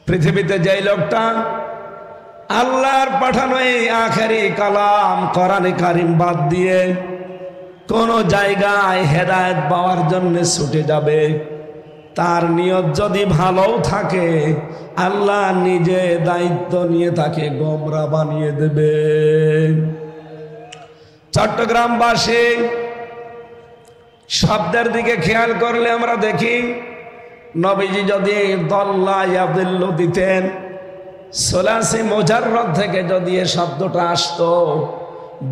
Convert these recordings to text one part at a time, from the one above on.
পৃথিবীতে যেই লোকটা আল্লাহর পাঠানো এই আখেরি কালাম কোরআনে কারিম বাদ দিয়ে কোন জায়গায় হেদায়েত পাওয়ার জন্য ছুটে যাবে, তার নিয়ত যদি ভালো থাকে আল্লাহ নিজে দায়িত্ব নিয়ে তাকে গোমরা বানিয়ে দেবে। চট্টগ্রামবাসী শব্দের দিকে খেয়াল করলে আমরা দেখি নবীজি যদি দল্লা ইয়াদিল্লু দিতেন, সোলাসি মুজাররদ থেকে যদি এ শব্দটা আসতো,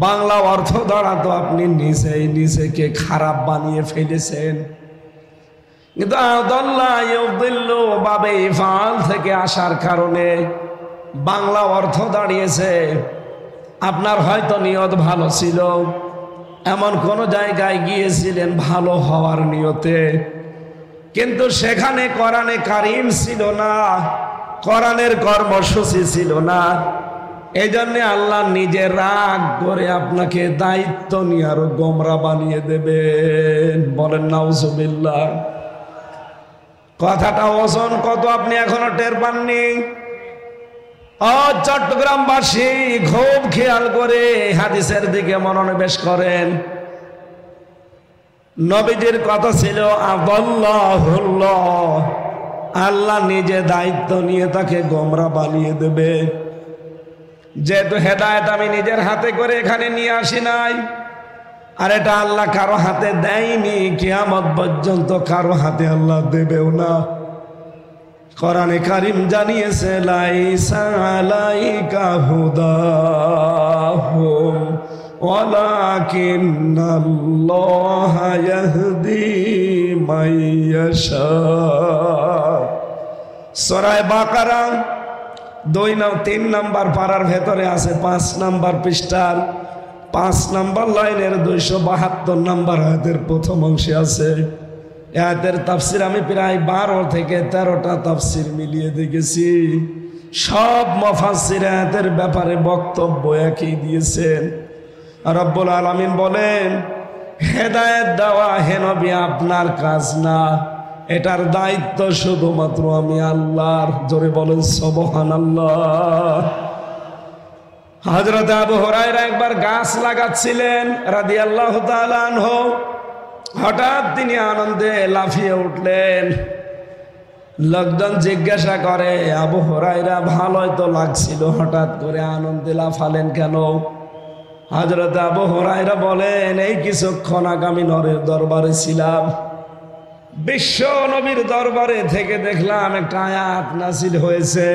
বাংলা অর্থ দাঁড়াতো আপনি নিজেই নিজেকে খারাপ বানিয়ে ফেলেছেন। কিন্তু দল্লা ইয়াদিল্লু বাবে ইফআল থেকে আসার কারণে বাংলা অর্থ দাঁড়িয়েছে আপনার হয়তো নিয়ত ভালো ছিল, এমন কোন জায়গায় গিয়েছিলেন ভালো হওয়ার নিয়তে, কিন্তু সেখানে কোরআনে কারিম ছিল না, কোরআনের কর্মসূচি ছিল না। এই জন্যে আল্লাহ নিজে রাগ করে আপনাকে দায়িত্ব নিয়ে আরো গোমরা বানিয়ে দেবেন। বলেন নাউজুবিল্লাহ। কথাটা ওজন কত আপনি এখনো টের পাননি? চট্টগ্রামবাসী খুব খেয়াল করে হাদিসের দিকে মনোনিবেশ করেন। নবীজির কথা ছিল আদাল্লাহুল্লাহ, আল্লাহ নিজে দায়িত্ব নিয়ে তাকে গোমরা বানিয়ে দেবে। যেহেতু হেদায়েত আমি নিজের হাতে করে এখানে নিয়ে আসি নাই, আর এটা আল্লাহ কারো হাতে দেয়নি, কিয়ামত পর্যন্ত কারো হাতে আল্লাহ দেবেও না। কোরআনে কারিম জানিয়েছে লাইসা আলাইকা হুদাহুম ওয়ালাকিন্নাল্লাহা ইয়াহদি মাইয়াশা। সূরা বাকারা 3 নম্বর পারার ভেতরে আছে 5 নম্বর পৃষ্ঠার 5 নম্বর লাইনের 272 নম্বর আয়াতের প্রথম অংশে আছে। আয়াতের তাফসির আমি প্রায় 12 থেকে 13টা তাফসির মিলিয়ে দেখেছি। সব মুফাসসির আয়াতের ব্যাপারে বক্তব্য একই দিয়েছেন। রব্বুল আলামিন বলেন, হেদায়েত দেওয়া হে নবী আপনার কাজ না, এটার দায়িত্ব শুধুমাত্র আমি আল্লাহর। জোরে বলেন সুবহানাল্লাহ। হযরত আবু হুরায়রা একবার গাছ লাগাচ্ছিলেন রাদিয়াল্লাহু তাআলা আনহু। হঠাৎ তিনি আনন্দে লাফিয়ে উঠলেন। লোকজন জিজ্ঞাসা করে, আবু হুরায়রা ভালোই তো লাগছিল, হঠাৎ করে আনন্দে লাফালেন কেন? হযরত আবু হুরায়রা বলেন, এই কিছুক্ষণ আগামী নরের দরবারে ছিলাম, বিশ্ব নবীর দরবারে থেকে দেখলাম একটা আয়াত নাযিল হয়েছে,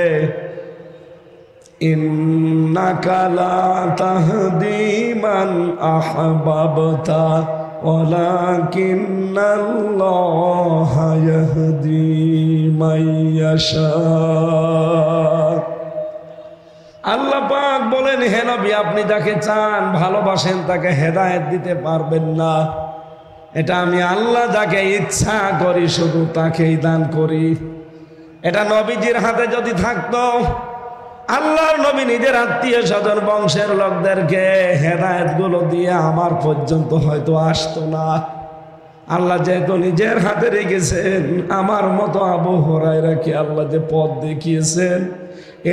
ইন্নাকা লা তাহদি মান আহবাবতা ওয়ালাকিন্নাল্লাহা ইয়াহদি মাইয়াশা। আল্লাহ পাক বলেন, হে নবী আপনি যাকে চান ভালোবাসেন তাকে হেদায়েত দিতে পারবেন না, এটা আমি আল্লাহ যাকে ইচ্ছা করি শুধু তাকেই দান করি। এটা নবীজির হাতে যদি থাকতো, আল্লাহর নবী নিজের আত্মীয় স্বজন বংশের লোকদেরকে হেদায়েত গুলো দিয়ে আমার পর্যন্ত হয়তো আসতো না। আল্লাহ যেহেতু নিজের হাতে রেখেছেন, আমার মতো আবু হুরায়রাকে আল্লাহ যে পথ দেখিয়েছেন,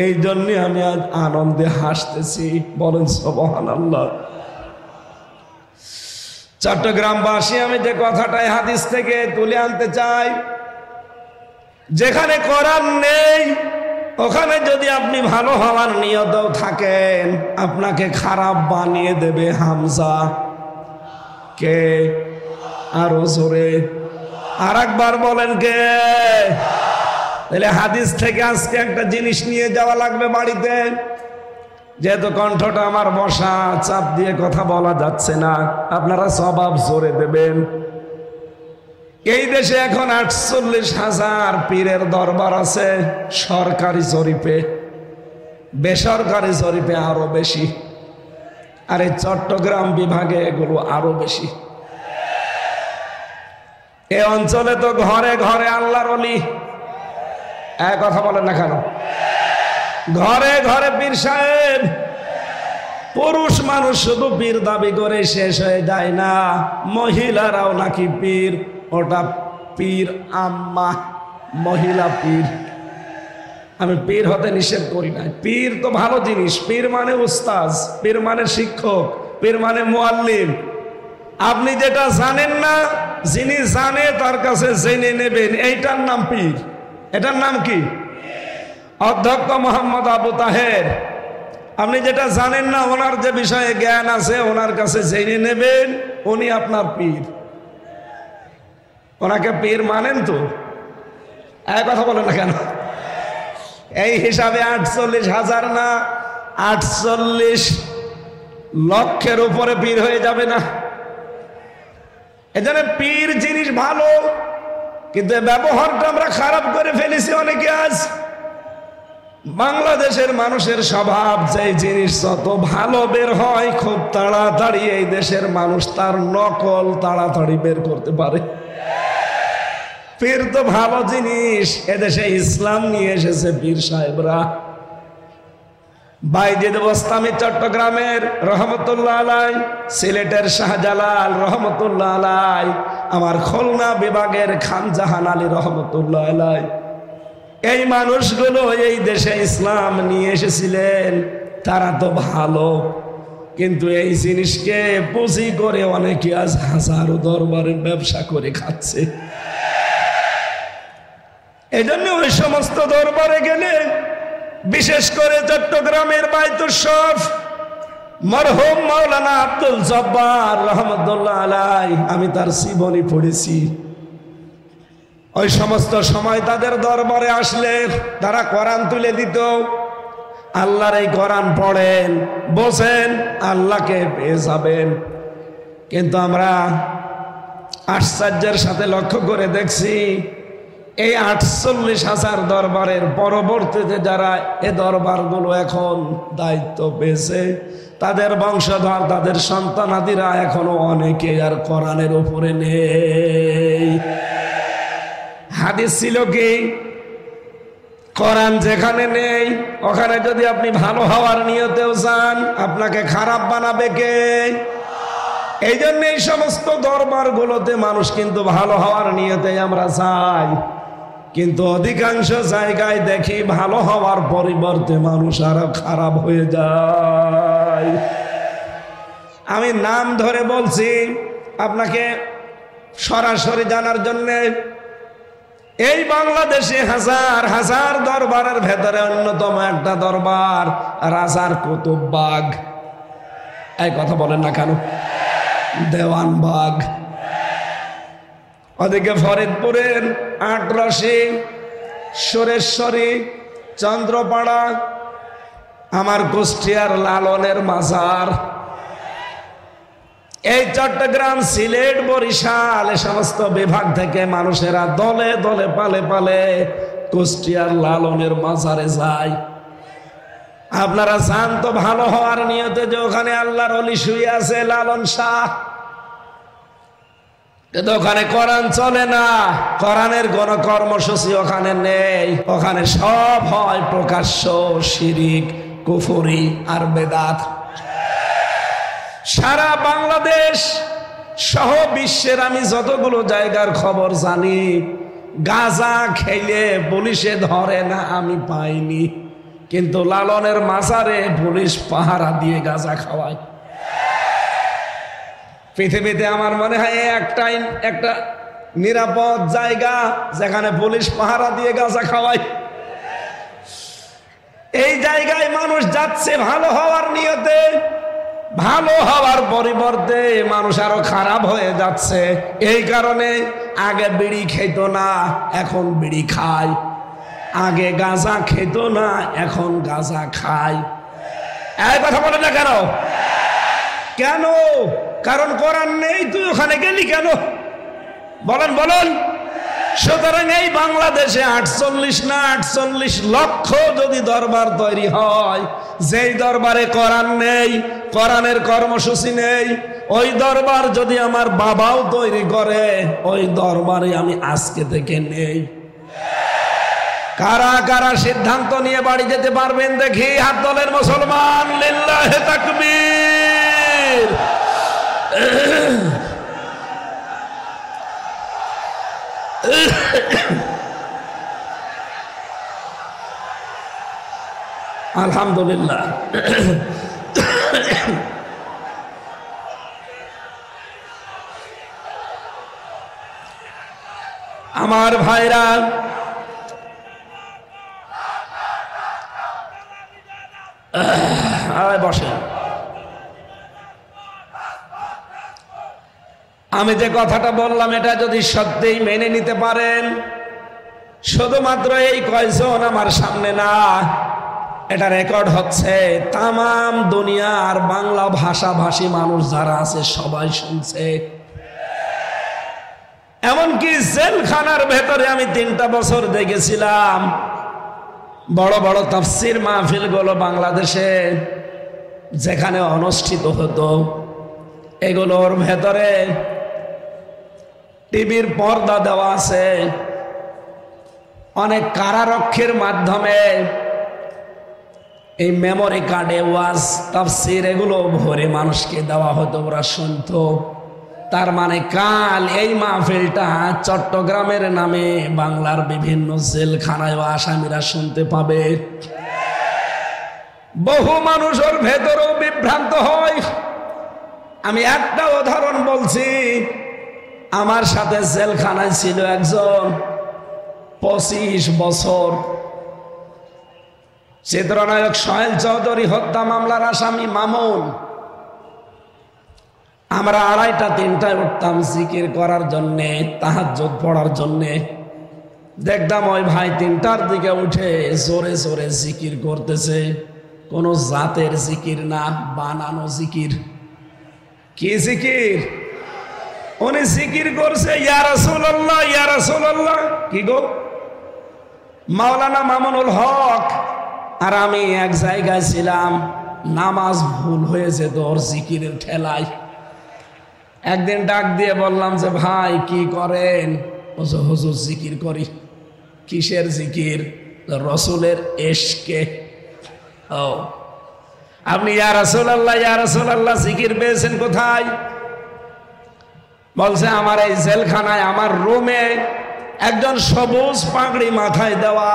এই জন্য আমি আজ আনন্দে হাসতেছি। বলেন সুবহানাল্লাহ। চট্টগ্রামবাসী আমি যে কথাটাই হাদিস থেকে তুলে আনতে চাই, যেখানে কোরআন নেই ওখানে যদি আপনি ভালো হওয়ার নিয়তেও থাকেন, আপনাকে খারাপ বানিয়ে দেবে হামজা। কে? আরো জোরে আর একবার বলেন কে? তাহলে হাদিস থেকে আজকে একটা জিনিস নিয়ে যাওয়া লাগবে বাড়িতে। যেহেতু কণ্ঠটা আমার বসা, চাপ দিয়ে কথা বলা যাচ্ছে না, আপনারা সবাব জোরে দেবেন। এই দেশে এখন 48,000 পীরের দরবার আছে সরকারি জরিপে, বেসরকারি জরিপে আরো বেশি, আর এই চট্টগ্রাম বিভাগে এগুলো আরো বেশি। এই অঞ্চলে তো ঘরে ঘরে আল্লাহর ওলি। এক কথা বলেন না কেন? ঘরে ঘরে পীর সাহেব। পুরুষ মানুষ শুধু পীর দাবি করে শেষ হয়ে যায় না, মহিলারাও নাকি পীর। ওটা পীর আম্মা, মহিলা পীর। আমি পীর হতে নিষেধ করি না। পীর তো ভালো জিনিস, পীর মানে উস্তাজ, পীর মানে শিক্ষক, পীর মানে মুআল্লিম। আপনি যেটা জানেন না, যিনি জানে তার কাছে জেনে নেবেন, এইটার নাম পীর। এটার নাম কি? অধ্যক্ষ মোহাম্মদ আবু তাহের, আপনি যেটা জানেন না, ওনার যে বিষয়ে জ্ঞান আছে ওনার কাছে জেনে নেবেন, উনি আপনার পীর। ওনাকে পীর মানেন তো? এক কথা বলেন না কেন? এই হিসাবে 48,000 না 48 লক্ষের উপরে পীর হয়ে যাবে না? এজন্য পীর জিনিস ভালো, কিন্তু ব্যবহারটা আমরা খারাপ করে ফেলেছি অনেকে। আজ বাংলাদেশের মানুষের স্বভাব, যে জিনিস যত ভালো বের হয় খুব তাড়াতাড়ি এই দেশের মানুষ তার নকল তাড়াতাড়ি বের করতে পারে। পীর তো ভালো জিনিস, এদেশে ইসলাম নিয়ে এসেছে পীর সাহেবরা। বাইজিদ বোস্তামি চট্টগ্রামের রহমতুল্লাহ আলাই, সিলেটের শাহজালাল রহমতুল্লাহ আলাই, আমার খুলনা বিভাগের খান জাহান আলী রহমতুল্লাহ আলাই, এই মানুষগুলো এই দেশে ইসলাম নিয়ে এসেছিলেন। তারা তো ভালো, কিন্তু এই জিনিসকে পুঁজি করে অনেকে আজ হাজারো দরবারের ব্যবসা করে খাচ্ছে। এই জন্য ওই সমস্ত দরবারে গেলে, বিশেষ করে চট্টগ্রামের বাইতুল শরফ মরহুম মাওলানা আব্দুল জব্বার রহমতুল্লাহ আলাই, আমি তার জীবনী পড়েছি। ওই সমস্ত সময় তাদের দরবারে আসলে তারা কোরআন তুলে দিত। আল্লাহর এই কোরআন পড়েন, বসেন, আল্লাহকে পেয়ে যাবেন। কিন্তু আমরা আশ্চর্যের সাথে লক্ষ্য করে দেখছি, এই 48,000 দরবারের পরবর্তীতে যারা এ দরবারগুলো এখন দায়িত্ব পেয়েছে, তাদের বংশধর, তাদের সন্তানাদিরা এখনো অনেকে আর কোরআনের উপরে নেই। হাদিস ছিল কি, কোরআন যেখানে নেই ওখানে যদি আপনি ভালো হওয়ার নিয়তেও যান, আপনাকে খারাপ বানাবে কে? এই জন্য এই সমস্ত দরবারগুলোতে মানুষ কিন্তু ভালো হওয়ার নিয়তে আমরা যাই, কিন্তু অধিকাংশ জায়গায় দেখি ভালো হওয়ার পরিবর্তে মানুষ আরো খারাপ হয়ে যায়। আমি নাম ধরে বলছি আপনাকে সরাসরি জানার জন্য। এই বাংলাদেশে হাজার হাজার দরবারের ভেতরে অন্যতম একটা দরবার রাজার কুতুববাগ। এই কথা বলেন না কেন? দেওয়ানবাগ। ওদিকে ফরিদপুরের আটরশি, সুরেশ্বরী, চন্দ্রপাড়া, আমার কুষ্টিয়ার লালনের মাজার, এই চট্টগ্রাম, সিলেট, বরিশাল, এ সমস্ত বিভাগ থেকে মানুষেরা দলে দলে পালে পালে কুষ্টিয়ার লালনের মাজারে যায়। আপনারা যান তো ভালো হওয়ার নিয়তে, যে ওখানে আল্লাহর ওলি শুয়ে আছে লালন শাহ, কিন্তু ওখানে কোরআন চলে না, কোরআনের কোন কর্মসূচি ওখানে নেই। ওখানে সব হয় প্রকাশ্য শিরিক, কুফরি আর বেদাত। সারা বাংলাদেশ সহ বিশ্বের আমি যতগুলো জায়গার খবর জানি, গাঁজা খেলে পুলিশে ধরে না আমি পাইনি, কিন্তু লালনের মাজারে পুলিশ পাহারা দিয়ে গাঁজা খাওয়ায়। পৃথিবীতে আমার মনে হয় একটাই একটা নিরাপদ জায়গা যেখানে পুলিশ পাহারা দিয়ে গাঁজা খাওয়ায়। এই জায়গায় মানুষ যাচ্ছে ভালো হওয়ার নিয়তে, ভালো হওয়ার পরিবর্তে মানুষ আরো খারাপ হয়ে যাচ্ছে। এই কারণে আগে বিড়ি খেত না, এখন বিড়ি খায়। আগে গাঁজা খেত না, এখন গাঁজা খায়। এই কথা বলে না কেন? কেন? কারণ কোরআন নেই। তুই ওখানে গেলি কেন? বলেন বলেন। সুতরাং এই বাংলাদেশে 48 না 48 লক্ষ যদি দরবার তৈরি হয়, যেই দরবারে কোরআন নেই, কোরআনের কর্মসূচি নেই, ওই দরবার যদি আমার বাবাও তৈরি করে, ওই দরবারে আমি আজকে থেকে নেই। কারা কারা সিদ্ধান্ত নিয়ে বাড়ি যেতে পারবেন দেখি? হাত তোলেন মুসলমান। লিল্লাহে তাকবীর। আলহামদুলিল্লাহ। আমার ভাইরা, বসে, আমি যে কথাটা বললাম এটা যদি সত্যিই মেনে নিতে পারেন, শুধুমাত্র এই কয়জন আমার সামনে না, এটা রেকর্ড হচ্ছে, তামাম দুনিয়ার বাংলা ভাষাভাষী মানুষ যারা আছে সবাই শুনছে। এমনকি জেলখানার ভেতরে আমি 3টা বছর দেখেছিলাম, বড় বড় তাফসির মাহফিল গুলো বাংলাদেশে যেখানে অনুষ্ঠিত হতো, এগুলোর ভেতরে টিভির পর্দা দেওয়া আছে, অনেক কারারক্ষীর মাধ্যমে এই মেমোরি কার্ডে ওয়াজ তাফসির এগুলো ভরে মানুষকে দেওয়া হতো, ওরা শুনতো। তার মানে কাল এই মাহফিলটা চট্টগ্রামের নামে বাংলার বিভিন্ন জেলখানায় আসামিরা শুনতে পাবে। বহু মানুষের ভেতরেও বিভ্রান্ত হয়। আমি একটা উদাহরণ বলছি, আমার সাথে জেলখানায় ছিল একজন 25 বছর চিত্রনায়ক সোহেল চৌধুরী হত্যা মামলার আসামি মামুন। আমরা 2:30-3টায় উঠতাম জিকির করার জন্যে, তাহাজ্জুদ পড়ার জন্যে। দেখতাম ওই ভাই 3টার দিকে উঠে জোরে জোরে জিকির করতেছে, কোন জাতের জিকির না, বানানো জিকির। কি জিকির? উনি জিকির করছে ইয়া রাসূলুল্লাহ, ইয়া রাসূলুল্লাহ। কি গো? মাওলানা মামুনুল হক আর আমি এক জায়গায় ছিলাম, নামাজ ভুল হয়ে যেত ওর জিকিরের ঠেলায়। একদিন ডাক দিয়ে বললাম যে ভাই কি করেন? হুজুর জিকির করি। কিসের জিকির? রসুলের এশকে। ও, আপনি ইয়া রাসূলুল্লাহ, ইয়া রাসূলুল্লাহ জিকির পেয়েছেন কোথায়? বলছে আমার এই জেলখানায়, আমার রুমে একজন সবুজ পাগড়ি মাথায় দেওয়া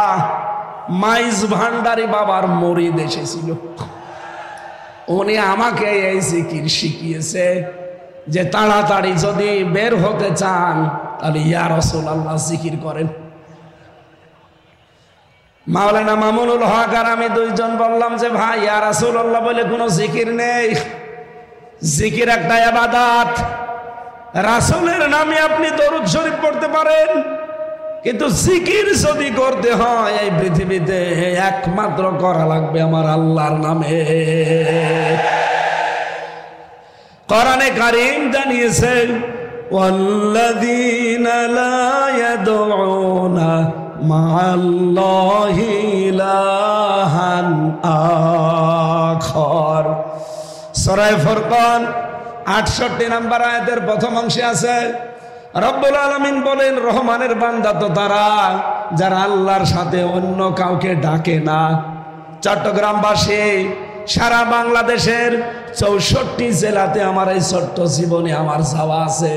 মাইজ ভান্ডারী বাবার মুরিদ এসেছিল, উনি আমাকে এই জিকির শিখিয়েছে যে তাড়াতাড়ি যদি বের হতে চান তাহলে ইয়া রাসূলুল্লাহ জিকির করেন। মাওলানা মামুনুল হক আর আমি 2জন বললাম যে ভাই ইয়া রাসূলুল্লাহ বলে কোনো জিকির নেই, জিকির একটা ইবাদত। রাসূলের নামে আপনি দরুদ শরীফ পড়তে পারেন, কিন্তু জিকির যদি করতে হয় এই পৃথিবীতে একমাত্র করা লাগবে আমার আল্লাহর নামে। কোরআনে কারীম জানিয়েছে ওয়াল্লাযীনা লা ইয়াদউনা মা'আল্লাহি ইলাহান আখার। সূরা ফুরকান 68 নম্বর আয়াতের প্রথম অংশে আছে, রব্বুল আলামিন বলেন রহমানের বান্দা তো তারা যারা আল্লাহর সাথে অন্য কাউকে ডাকে না। চট্টগ্রামবাসী, সারা বাংলাদেশের 64 জেলাতে আমার এই ছোট্ট জীবনে আমার যাওয়া আছে।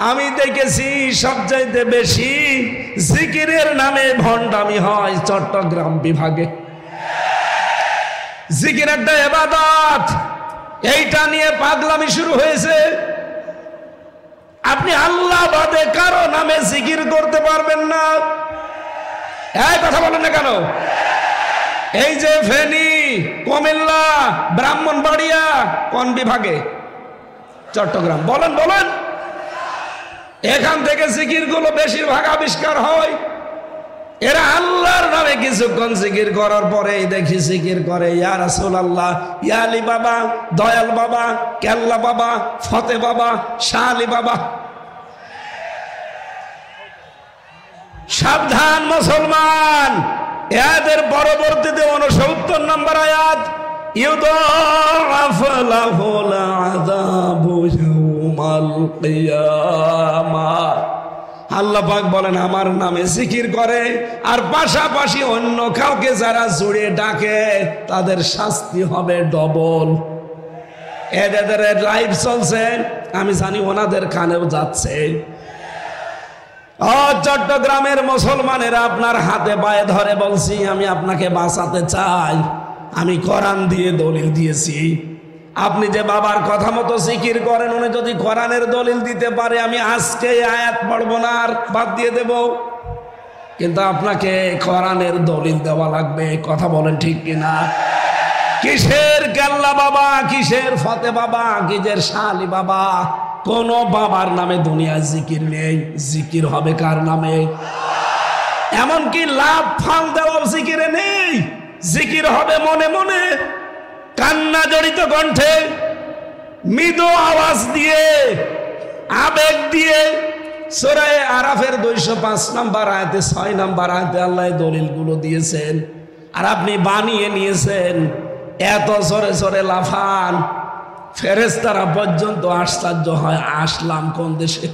আমি দেখেছি সবচাইতে বেশি জিকিরের নামে ভণ্ডামি হয় চট্টগ্রাম বিভাগে। জিকির একটা ইবাদত, এইটা নিয়ে পাগলামি শুরু হয়েছে। আপনি আল্লাহ বাদে কারো নামে জিকির করতে পারবেন না। এই কথা বলেন না কেন? এই যে ফেনী, কুমিল্লা, ব্রাহ্মণবাড়িয়া কোন বিভাগে? চট্টগ্রাম। বলেন বলেন, এখান থেকে জিকির গুলো বেশিরভাগ আবিষ্কার হয়। এরা আল্লাহর নামে কিছুক্ষণ জিকির করার পরে দেখি জিকির করে ইয়া রাসূলুল্লাহ, ইয়া আলী বাবা, দয়াল বাবা, কেল্লা বাবা, ফতে বাবা, শাহ আলী বাবা। সাবধান মুসলমান, এদের পরবর্তীতে 69 নম্বর আয়াত, ইউদাআফ লাহুল আযাবু ইয়াউমাল কিয়ামাহ। আল্লাহ পাক বলেন আমার নামে জিকির করে আর পাশাপাশি অন্য কাউকে যারা জুড়ে ডাকে তাদের শাস্তি হবে ডবল। এদের লাইভ চলছে, আমি জানি ওনাদের কানেও যাচ্ছে। ও চট্টগ্রামের মুসলমানেরা, আপনার হাতে পায়ে ধরে বলছি, আমি আপনাকে বাঁচাতে চাই। আমি কোরআন দিয়ে দলিল দিয়েছি। আপনি যে বাবার কথা মতো জিকির করেন, উনি যদি কোরআনের দলিল দিতে পারে, আমি আজকে আয়াত পড়বো না, আর বাদ দিয়ে দেব। কিন্তু আপনাকে কোরআনের দলিল দেওয়া লাগবে। কথা বলেন ঠিক কিনা? কিসের কেল্লা বাবা, কিসের ফতে বাবা, কিসের শালি বাবা? কোন বাবার নামে দুনিয়ায় জিকির নেই। জিকির হবে কার নামে? এমনকি লাভ ফাল দেওয়া জিকিরে নেই। জিকির হবে মনে মনে, কান্না জড়িত কণ্ঠে, মৃদু আওয়াজ দিয়ে, আবেগ দিয়ে। সূরা আরাফের 205 নম্বর আয়াতে 6 নম্বর আয়াতে আল্লাহ দলিলগুলো দিয়েছেন, আর আপনি বানিয়ে নিয়েছেন। এত জোরে জোরে লাফান, ফেরেশতারা পর্যন্ত আশ্চর্য হয়, আসলাম কোন দেশে।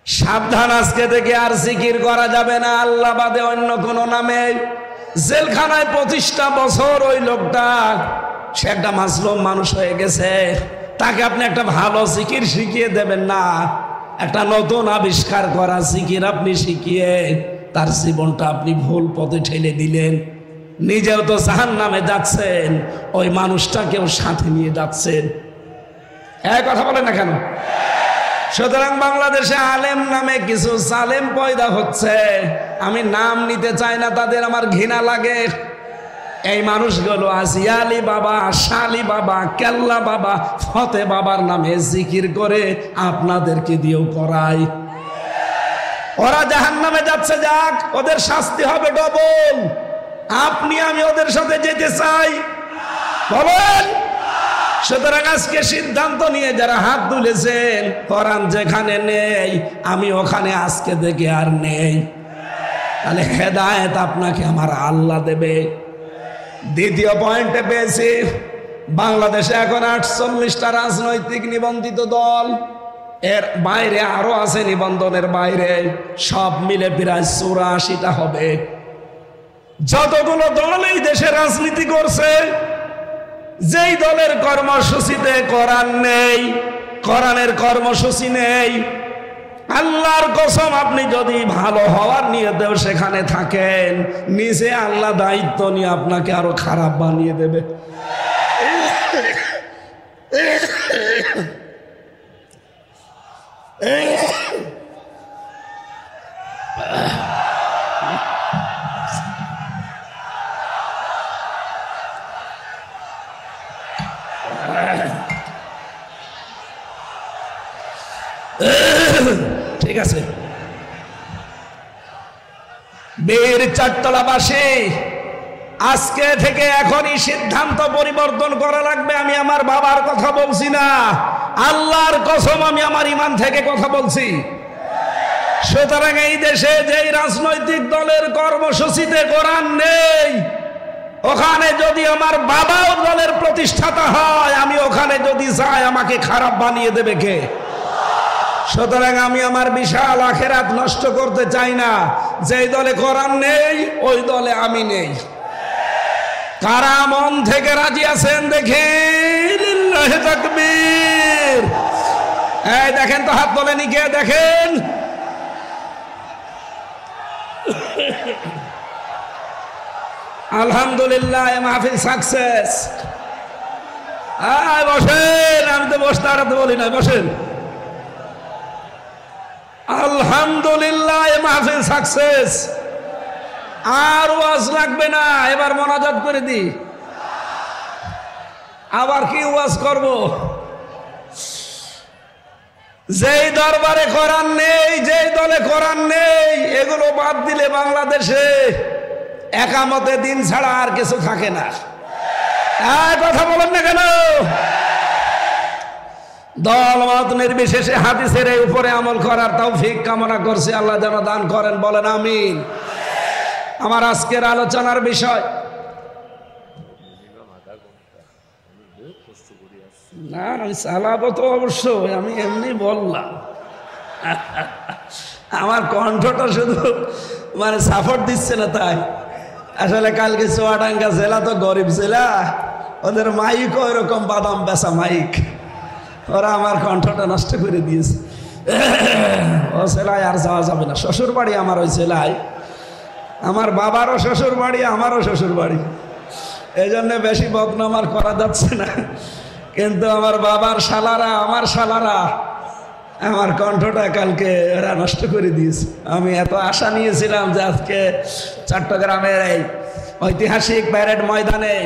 সাবধান, আজকে থেকে আর জিকির করা যাবে না আল্লাহ বাদে অন্য কোন নামে। জেলখানায় 25টা বছর ওই লোকটা, সে একটা মাসলুম মানুষ হয়ে গেছে। তাকে আপনি একটা ভালো জিকির শিখিয়ে দেবেন না, একটা নতুন আবিষ্কার করা জিকির আপনি শিখিয়ে তার জীবনটা আপনি ভুল পথে ঠেলে দিলেন। নিজেও তো জাহান্নামে যাচ্ছেন, ওই মানুষটাকেও সাথে নিয়ে যাচ্ছেন। এই কথা বলেন না কেন? সুতরাং বাংলাদেশে আলেম নামে কিছু জালেম পয়দা হচ্ছে। আমি নাম নিতে চাই না, তাদের আমার ঘৃণা লাগে। এই মানুষগুলো আসিয়ালি বাবা, শালি বাবা, কেল্লা বাবা, ফতে বাবার নামে জিকির করে আপনাদেরকে দিয়েও করায়। ওরা জাহান্নামে যাচ্ছে, যাক, ওদের শাস্তি হবে ডবল। আপনি আমি ওদের সাথে যেতে চাই? বলেন। সুতরাং আজকে সিদ্ধান্ত নিয়ে যারা হাত তুলেছেন, কোরআন যেখানে নেই আমি ওখানে আজকে থেকে আর নেই। তাহলে হেদায়েত আপনাকে আমার আল্লাহ দেবে। দ্বিতীয় পয়েন্টে পেয়েছি, বাংলাদেশে এখন 48টা রাজনৈতিক নিবন্ধিত দল, এর বাইরে আরো আছে নিবন্ধনের বাইরে, সব মিলে প্রায় 84টা হবে। যতগুলো দল এই দেশে রাজনীতি করছে, যেই দলের কর্মসূচিতে কোরআন নেই, কোরআনের কর্মসূচি নেই, আল্লাহর কসম আপনি যদি ভালো হওয়ার নিয়তেও সেখানে থাকেন, নিজে আল্লাহ দায়িত্ব নিয়ে আপনাকে আরো খারাপ বানিয়ে দেবে। ঠিক আছে, বীর চারতলাবাসী, আজকে থেকে এখনই সিদ্ধান্ত পরিবর্তন করা লাগবে। আমি আমার বাবার কথা বলছি না, আল্লাহর কসম আমি আমার ঈমান থেকে কথা বলছি। সুতরাং এই দেশে যেই রাজনৈতিক দলের কর্মসূচিতে কোরআন নেই, ওখানে যদি আমার বাবাও দলের প্রতিষ্ঠাতা হয়, আমি ওখানে যদি যাই আমাকে খারাপ বানিয়ে দেবে কে? সুতরাং আমি আমার বিশাল আখিরাত নষ্ট করতে চাই না। যেই দলে কোরআন নেই ওই দলে আমি নেই। কারা মন থেকে রাজি আছেন দেখি? লিল্লাহি তাকবীর। এই দেখেন তো, হাত তোলেনি কে? দেখেন। আলহামদুলিল্লাহ, মাহফিল সাকসেস। বসেন, আমি তো বসতে আর বলি না, বসেন। আলহামদুলিল্লাহ, মাহফিল সাকসেস। আর ওয়াজ লাগবে না, এবার মোনাজাত করে দি। আবার কি ওয়াজ করব? যেই দরবারে কোরআন নেই, যেই দলে কোরআন নেই, এগুলো বাদ দিলে বাংলাদেশে একামতে দিন ছাড়া আর কিছু থাকে না। কথা বলেন না কেন? দল মত নির্বিশেষে হাদিসের এই উপরে আমল করার তৌফিক কামনা করছি, আল্লাহ যেন দান করেন। বলেন আমিন। আমার আজকের আলোচনার বিষয়, না আমি চালাবো তো অবশ্যই, আমি এমনি বললাম। আমার কণ্ঠটা শুধু মানে সাপোর্ট দিচ্ছে না তাই। আসলে কালকে চুয়াডাঙ্গা জেলা তো গরিব জেলা, ওদের মাইক ওই রকম বাদাম বেচা মাইক, ওরা আমার কণ্ঠটা নষ্ট করে দিয়েছে। ও সেলায় আর যাওয়া যাবে না। শ্বশুর বাড়ি আমার ওই সেলায়, আমার বাবারও শ্বশুর বাড়ি, আমারও শ্বশুর বাড়ি, এই জন্য বেশি বদনাম আর করা যাচ্ছে না। কিন্তু আমার বাবার শালারা, আমার শালারা আমার কণ্ঠটা কালকে এরা নষ্ট করে দিয়েছে। আমি এত আশা নিয়েছিলাম যে আজকে চট্টগ্রামের এই ঐতিহাসিক প্যারেড ময়দানে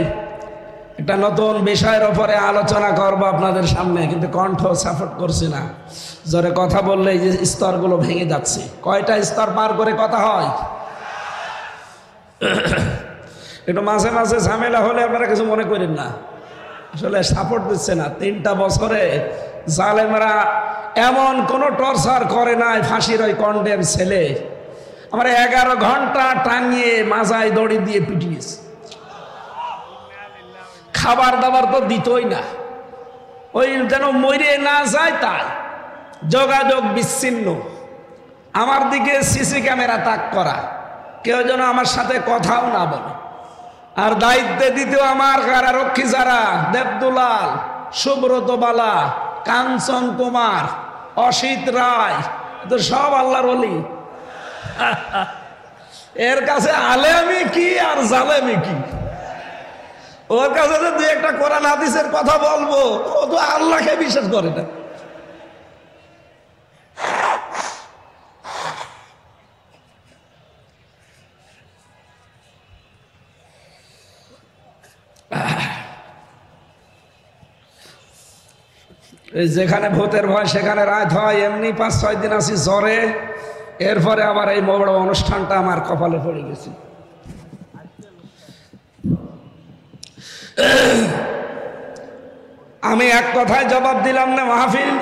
একটা নতুন বিষয়ের ওপরে আলোচনা করবো আপনাদের সামনে, কিন্তু কণ্ঠ সাপোর্ট করছে না। জোরে কথা বললে এই যে স্তরগুলো ভেঙে যাচ্ছে। কয়টা স্তর পার করে কথা হয়? একটু মাঝে মাঝে ঝামেলা হলে আপনারা কিছু মনে করেন না, আসলে সাপোর্ট দিচ্ছে না। 3টা বছরে জালেমরা এমন কোন টর্চার করে নাই। ফাঁসির ওই কন্ডেম ছেলে আমার 11 ঘন্টা টাঙিয়ে মাজায় দড়ি দিয়ে পিটিয়েছে। খাবার দাবার তো দিতই না, ওই যেন মরে না যায় তাই। যোগাযোগ বিচ্ছিন্ন, আমার দিকে সিসি ক্যামেরা তাক করা, কেউ যেন আমার সাথে কথাও না বলে। আর দায়িত্বে দিতেও আমার কারারক্ষী যারা, দেবদুলাল, সুব্রত বালা, কাঞ্চন কুমার, অসিত রায়, তো সব আল্লাহর ওলি। এর কাছে আলেমি কি আর জালেমি কি? ওর কাছে যে 2-1টা কোরআন হাদিসের কথা বলবো, ও তো আল্লাহকে বিশ্বাস করে না। যেখানে ভূতের ভয় সেখানে রাত হয়, এমনি 5-6 দিন আছি জ্বরে, এরপরে আবার এই বড় অনুষ্ঠানটা আমার কপালে পড়ে গেছে। আমি এক কথায় জবাব দিলাম না, মাহফিল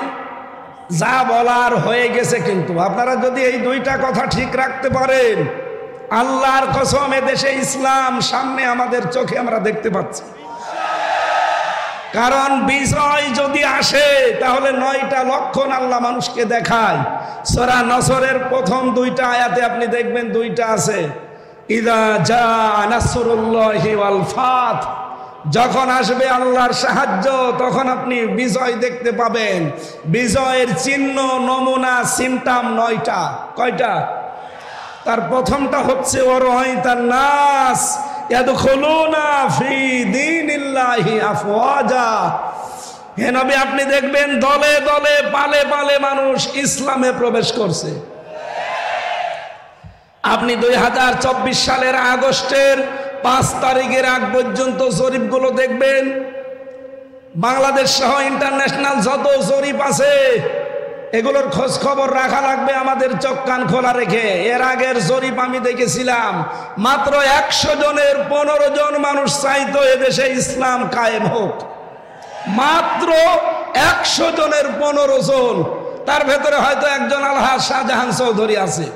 যা বলার হয়ে গেছে। কিন্তু আপনারা যদি এই 2টা কথা ঠিক রাখতে পারেন, আল্লাহর কসম এদেশে ইসলাম সামনে আমাদের চোখে আমরা দেখতে পাচ্ছি। কারণ বিজয় যদি আসে তাহলে 9টা লক্ষণ আল্লাহ মানুষকে দেখায়। সূরা নসরের প্রথম 2টা আয়াতে আপনি দেখবেন 2টা আছে, ইযা জা নাসরুল্লাহি ওয়াল ফাত, যখন আসবে আল্লাহর সাহায্য তখন আপনি বিজয় দেখতে পাবেন। বিজয়ের চিহ্ন, নমুনা, সিমটাম 9টা। কয়টা? তার প্রথমটা হচ্ছে ওয়ারাইতান নাস ইয়াদখুলুনা ফি দীনিল্লাহি আফওয়াজা। হে নবী, আপনি দেখবেন দলে দলে, পালে পালে মানুষ ইসলামে প্রবেশ করছে। আপনি 2024 সালের আগস্টের 5 তারিখের আগ পর্যন্ত জরিপগুলো দেখবেন, বাংলাদেশ সহ ইন্টারন্যাশনাল যত জরিপ আছে এগুলোর খোঁজ খবর রাখা লাগবে আমাদের চোখ কান খোলা রেখে। এর আগের জরিপ আমি দেখেছিলাম, মাত্র 100 জনের 15 জন মানুষ চাইতো এদেশে ইসলাম কায়েম হোক। মাত্র 100 জনের 15 জন, তার ভেতরে হয়তো একজন আলহাজ শাহজাহান চৌধুরী আছে।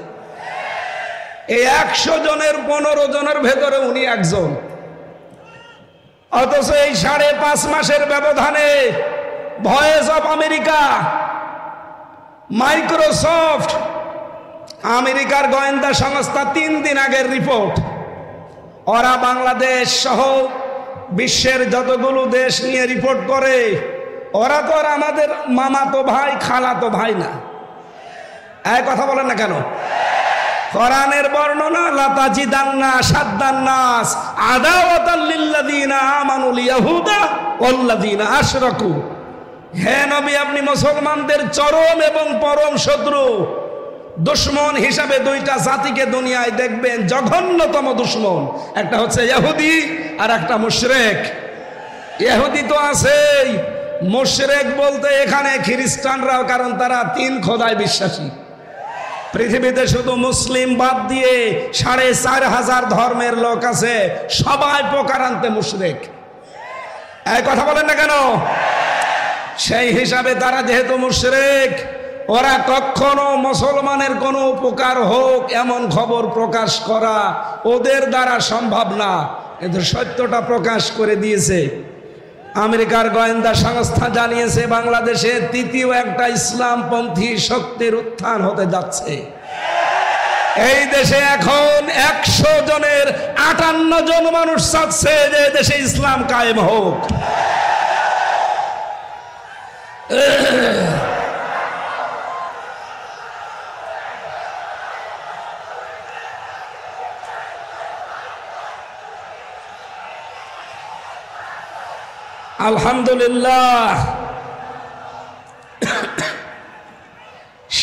এই 100 জনের 15 জনের ভেতরে উনি একজন। অথচ এই 5.5 মাসের ব্যবধানে ভয়েস অফ আমেরিকা, মাইক্রোসফট, আমেরিকার গোয়েন্দা সংস্থা 3 দিন আগের রিপোর্ট, ওরা বাংলাদেশ সহ বিশ্বের যতগুলো দেশ নিয়ে রিপোর্ট করে, ওরা তো আর আমাদের মামাতো ভাই, খালাতো ভাই না। এই কথা বলেন না কেন? কোরআনের বর্ণনা, লাতাজিদান্না আশাদ্দান নাস আদাওয়াতাল লিল্লাযিনা আমানুল ইয়াহুদা ওয়াল্লাযিনা আশরাকু। হে নবী, আপনি মুসলমানদের চরম এবং পরম শত্রু, দুশমন হিসাবে 2টা জাতিকে দুনিয়ায় দেখবেন, জঘন্যতম দুশমন। একটা হচ্ছে ইহুদি আর একটা মুশরিক। ইহুদি তো আছেই, মুশরিক বলতে এখানে খ্রিস্টানরাও, কারণ তারা 3 খোদায় বিশ্বাসী। পৃথিবীতে শুধু মুসলিম বাদ দিয়ে 4,500 ধর্মের লোক আছে, সবাই প্রকারান্তে মুশরিক। এই কথা বলেন না কেন? সেই হিসাবে তারা যেহেতু মুশরিক, ওরা কখনো মুসলমানের কোনো উপকার হোক এমন খবর প্রকাশ করা ওদের দ্বারা সম্ভব না। কিন্তু সত্যটা প্রকাশ করে দিয়েছে। আমেরিকার গোয়েন্দা সংস্থা জানিয়েছে বাংলাদেশে 3য় একটা ইসলামপন্থী শক্তির উত্থান হতে যাচ্ছে। এই দেশে এখন 100 জনের 58 জন মানুষ চাচ্ছে যে দেশে ইসলাম কায়েম হোক। আলহামদুলিল্লাহ।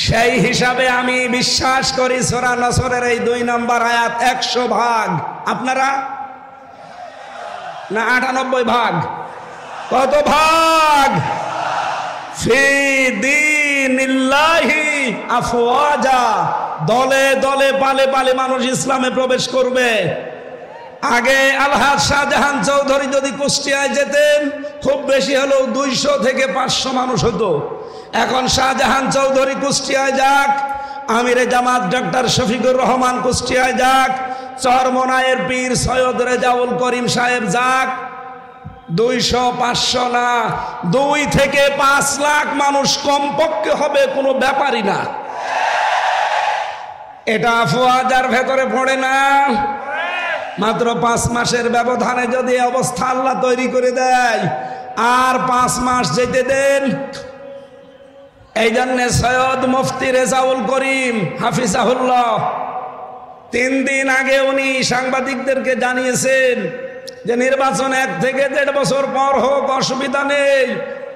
সেই হিসাবে আমি বিশ্বাস করি সূরা নসরের এই 2 নম্বর আয়াত 100 ভাগ। আপনারা না 98 ভাগ? কত ভাগ? ফি দীনিল্লাহি আফওয়াজা, দলে দলে পালে পালে মানুষ ইসলামে প্রবেশ করবে। আগে আলহাজ শাহজাহান চৌধুরী যদি কুষ্টিয়ায় যেতেন খুব বেশি হলেও 200 থেকে 500 মানুষ হতো। এখন শাহজাহান চৌধুরী কুষ্টিয়ায় যাক, আমিরে জামাত ডক্টর শফিকুর রহমান কুষ্টিয়ায় যাক, চরমনায়ের পীর সৈয়দ রেজাউল করিম সাহেব যাক, 200-500 না, 2 থেকে 5 লাখ মানুষ কমপক্ষে হবে, কোনো ব্যাপারই না। এটা আফওয়াজার ভেতরে পড়ে না। মাত্র 5 মাসের ব্যবধানে যদি অবস্থা আল্লাহ তৈরি করে দেয়, আর 5 মাস যেতে দেন। এই জন্য সৈয়দ মুফতি রেজাউল করিম হাফিজাহুল্লাহ 3 দিন আগে উনি সাংবাদিকদেরকে জানিয়েছেন যে নির্বাচন 1 থেকে 1.5 বছর পর হোক, অসুবিধা নেই।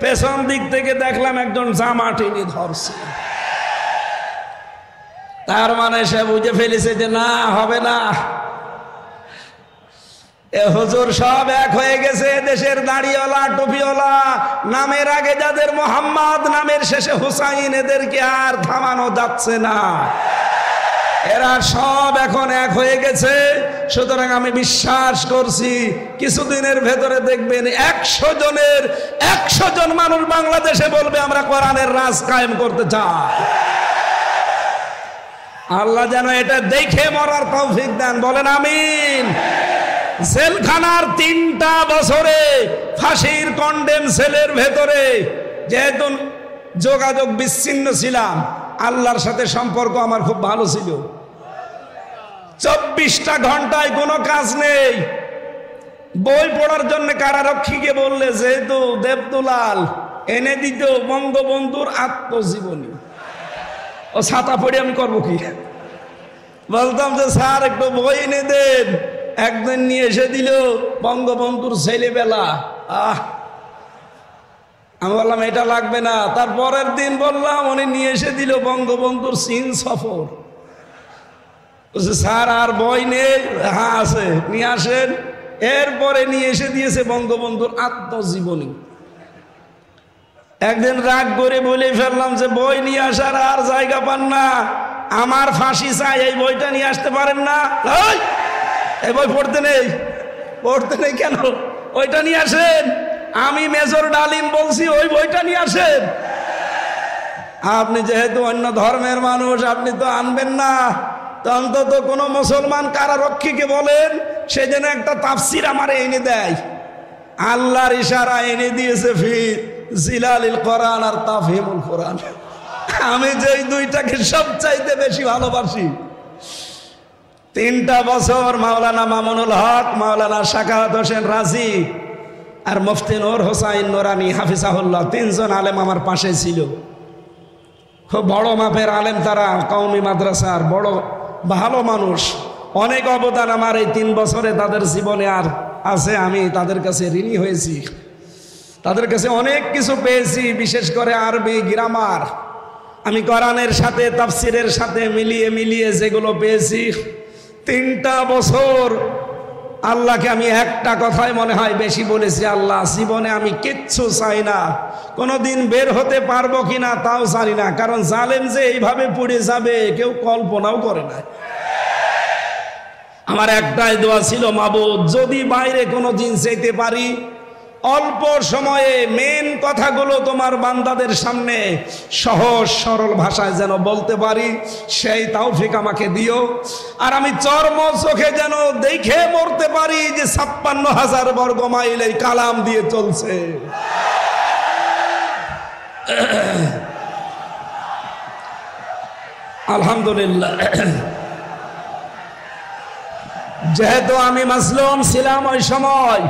পেছন দিক থেকে দেখলাম একজন জামা টেনে ধরছে। তার মানে সে বুঝে ফেলেছে যে না, হবে না। এ হুজুর সব এক হয়ে গেছে। দেশের দাড়িওয়ালা, টুপিওয়ালা, নামের আগে যাদের মোহাম্মদ, নামের শেষে হুসাইন, এদেরকে আর থামানো যাচ্ছে না। এরা সব এখন এক হয়ে গেছে। সুতরাং আমি বিশ্বাস করছি কিছুদিনের ভেতরে দেখবেন 100 জনের 100 জন মানুষ বাংলাদেশে বলবে আমরা কোরআনের রাজ কায়েম করতে চাই। আল্লাহ যেন এটা দেখে মরার তৌফিক দেন, বলেন আমিন। জেলখানার 3টা বছরে ফাঁসির কন্ডেম সেলের ভেতরে যেহেতু যোগাযোগ বিচ্ছিন্ন ছিলাম, আল্লাহর সাথে সম্পর্ক আমার খুব ভালো ছিল। 24টা ঘন্টায় কোনো কাজ নেই। বই পড়ার জন্য কারারক্ষীকে বললে যেহেতু দেবদুলাল এনে দিত বঙ্গবন্ধুর আত্মজীবনী, ও ছাতা পড়ে আমি করবো কি? বলতাম যে স্যার একটু বই এনে দেন। একদিন নিয়ে এসে দিল বঙ্গবন্ধুর ছেলেবেলা। আমি বললাম এটা লাগবে না। তারপরের দিন বললাম, উনি নিয়ে এসে দিল বঙ্গবন্ধুর চীন সফর। স্যার আর বই নেই? হ্যাঁ আছে, নিয়ে আসেন। এরপরে নিয়ে এসে দিয়েছে বঙ্গবন্ধুর আত্মজীবনী। একদিন রাগ করে বলে ফেললাম যে বই নিয়ে আসার আর জায়গা পান না, আমার ফাঁসি চাই, এই বইটা নিয়ে আসতে পারেন না? এই বই পড়তে নেই। পড়তে নেই কেন? ওইটা নিয়ে আসেন। আমি মেজর ডালিম বলছি ওই বইটা নিয়ে আসেন। আপনি যেহেতু অন্য ধর্মের মানুষ, আপনি তো আনবেন না। তো অন্তত কোনো মুসলমান কারারক্ষীকে বলেন সে যেন একটা তাফসির আমারে এনে দেয়। আল্লাহর ইশারা এনে দিয়েছে ফি জিলালিল কোরআন আর তাফহিমুল কোরআন। আমি যেই 2টাকে সবচাইতে বেশি ভালোবাসি। 3টা বছর মাওলানা মামুনুল হক, মাওলানা শাকাওয়াত হোসেন রাজি আর মুফতি নূর হোসাইন নুরানি হাফিজাহুল্লাহ 3 জন আলেম আমার পাশে ছিল। খুব বড় মাপের আলেম তারা, কওমি মাদ্রাসার বড় ভালো মানুষ। অনেক অবদান আমার এই 3 বছরে তাদের জীবনে আর আছে। আমি তাদের কাছে ঋণী হয়েছি, তাদের কাছে অনেক কিছু পেয়েছি, বিশেষ করে আরবি গ্রামার। আমি কোরআনের সাথে তাফসিরের সাথে মিলিয়ে মিলিয়ে যেগুলো পেয়েছি, 3টা বছর আল্লাহকে আমি একটা কথাই মনে হয় বেশি বলেছি, আল্লাহ জীবনে আমি কিচ্ছু চাই না, কোনোদিন বের হতে পারবো কিনা তাও জানি না। কারণ জালেম যে এইভাবে পড়ে যাবে কেউ কল্পনাও করে না। আমার একটাই দোয়া ছিল, মাবুদ যদি বাইরে কোনো দিন যেতে পারি, অল্প সময়ে মেন কথাগুলো তোমার বান্দাদের সামনে সহজ সরল ভাষায় যেন বলতে পারি, সেই তৌফিক আমাকে দিও। আর আমি চর্ম চোখে যেন দেখে মরতে পারি যে 56,000 বর্গ মাইল এই কালাম দিয়ে চলছে। আলহামদুলিল্লাহ। যেহেতু আমি মাসলুম ছিলাম ওই সময়,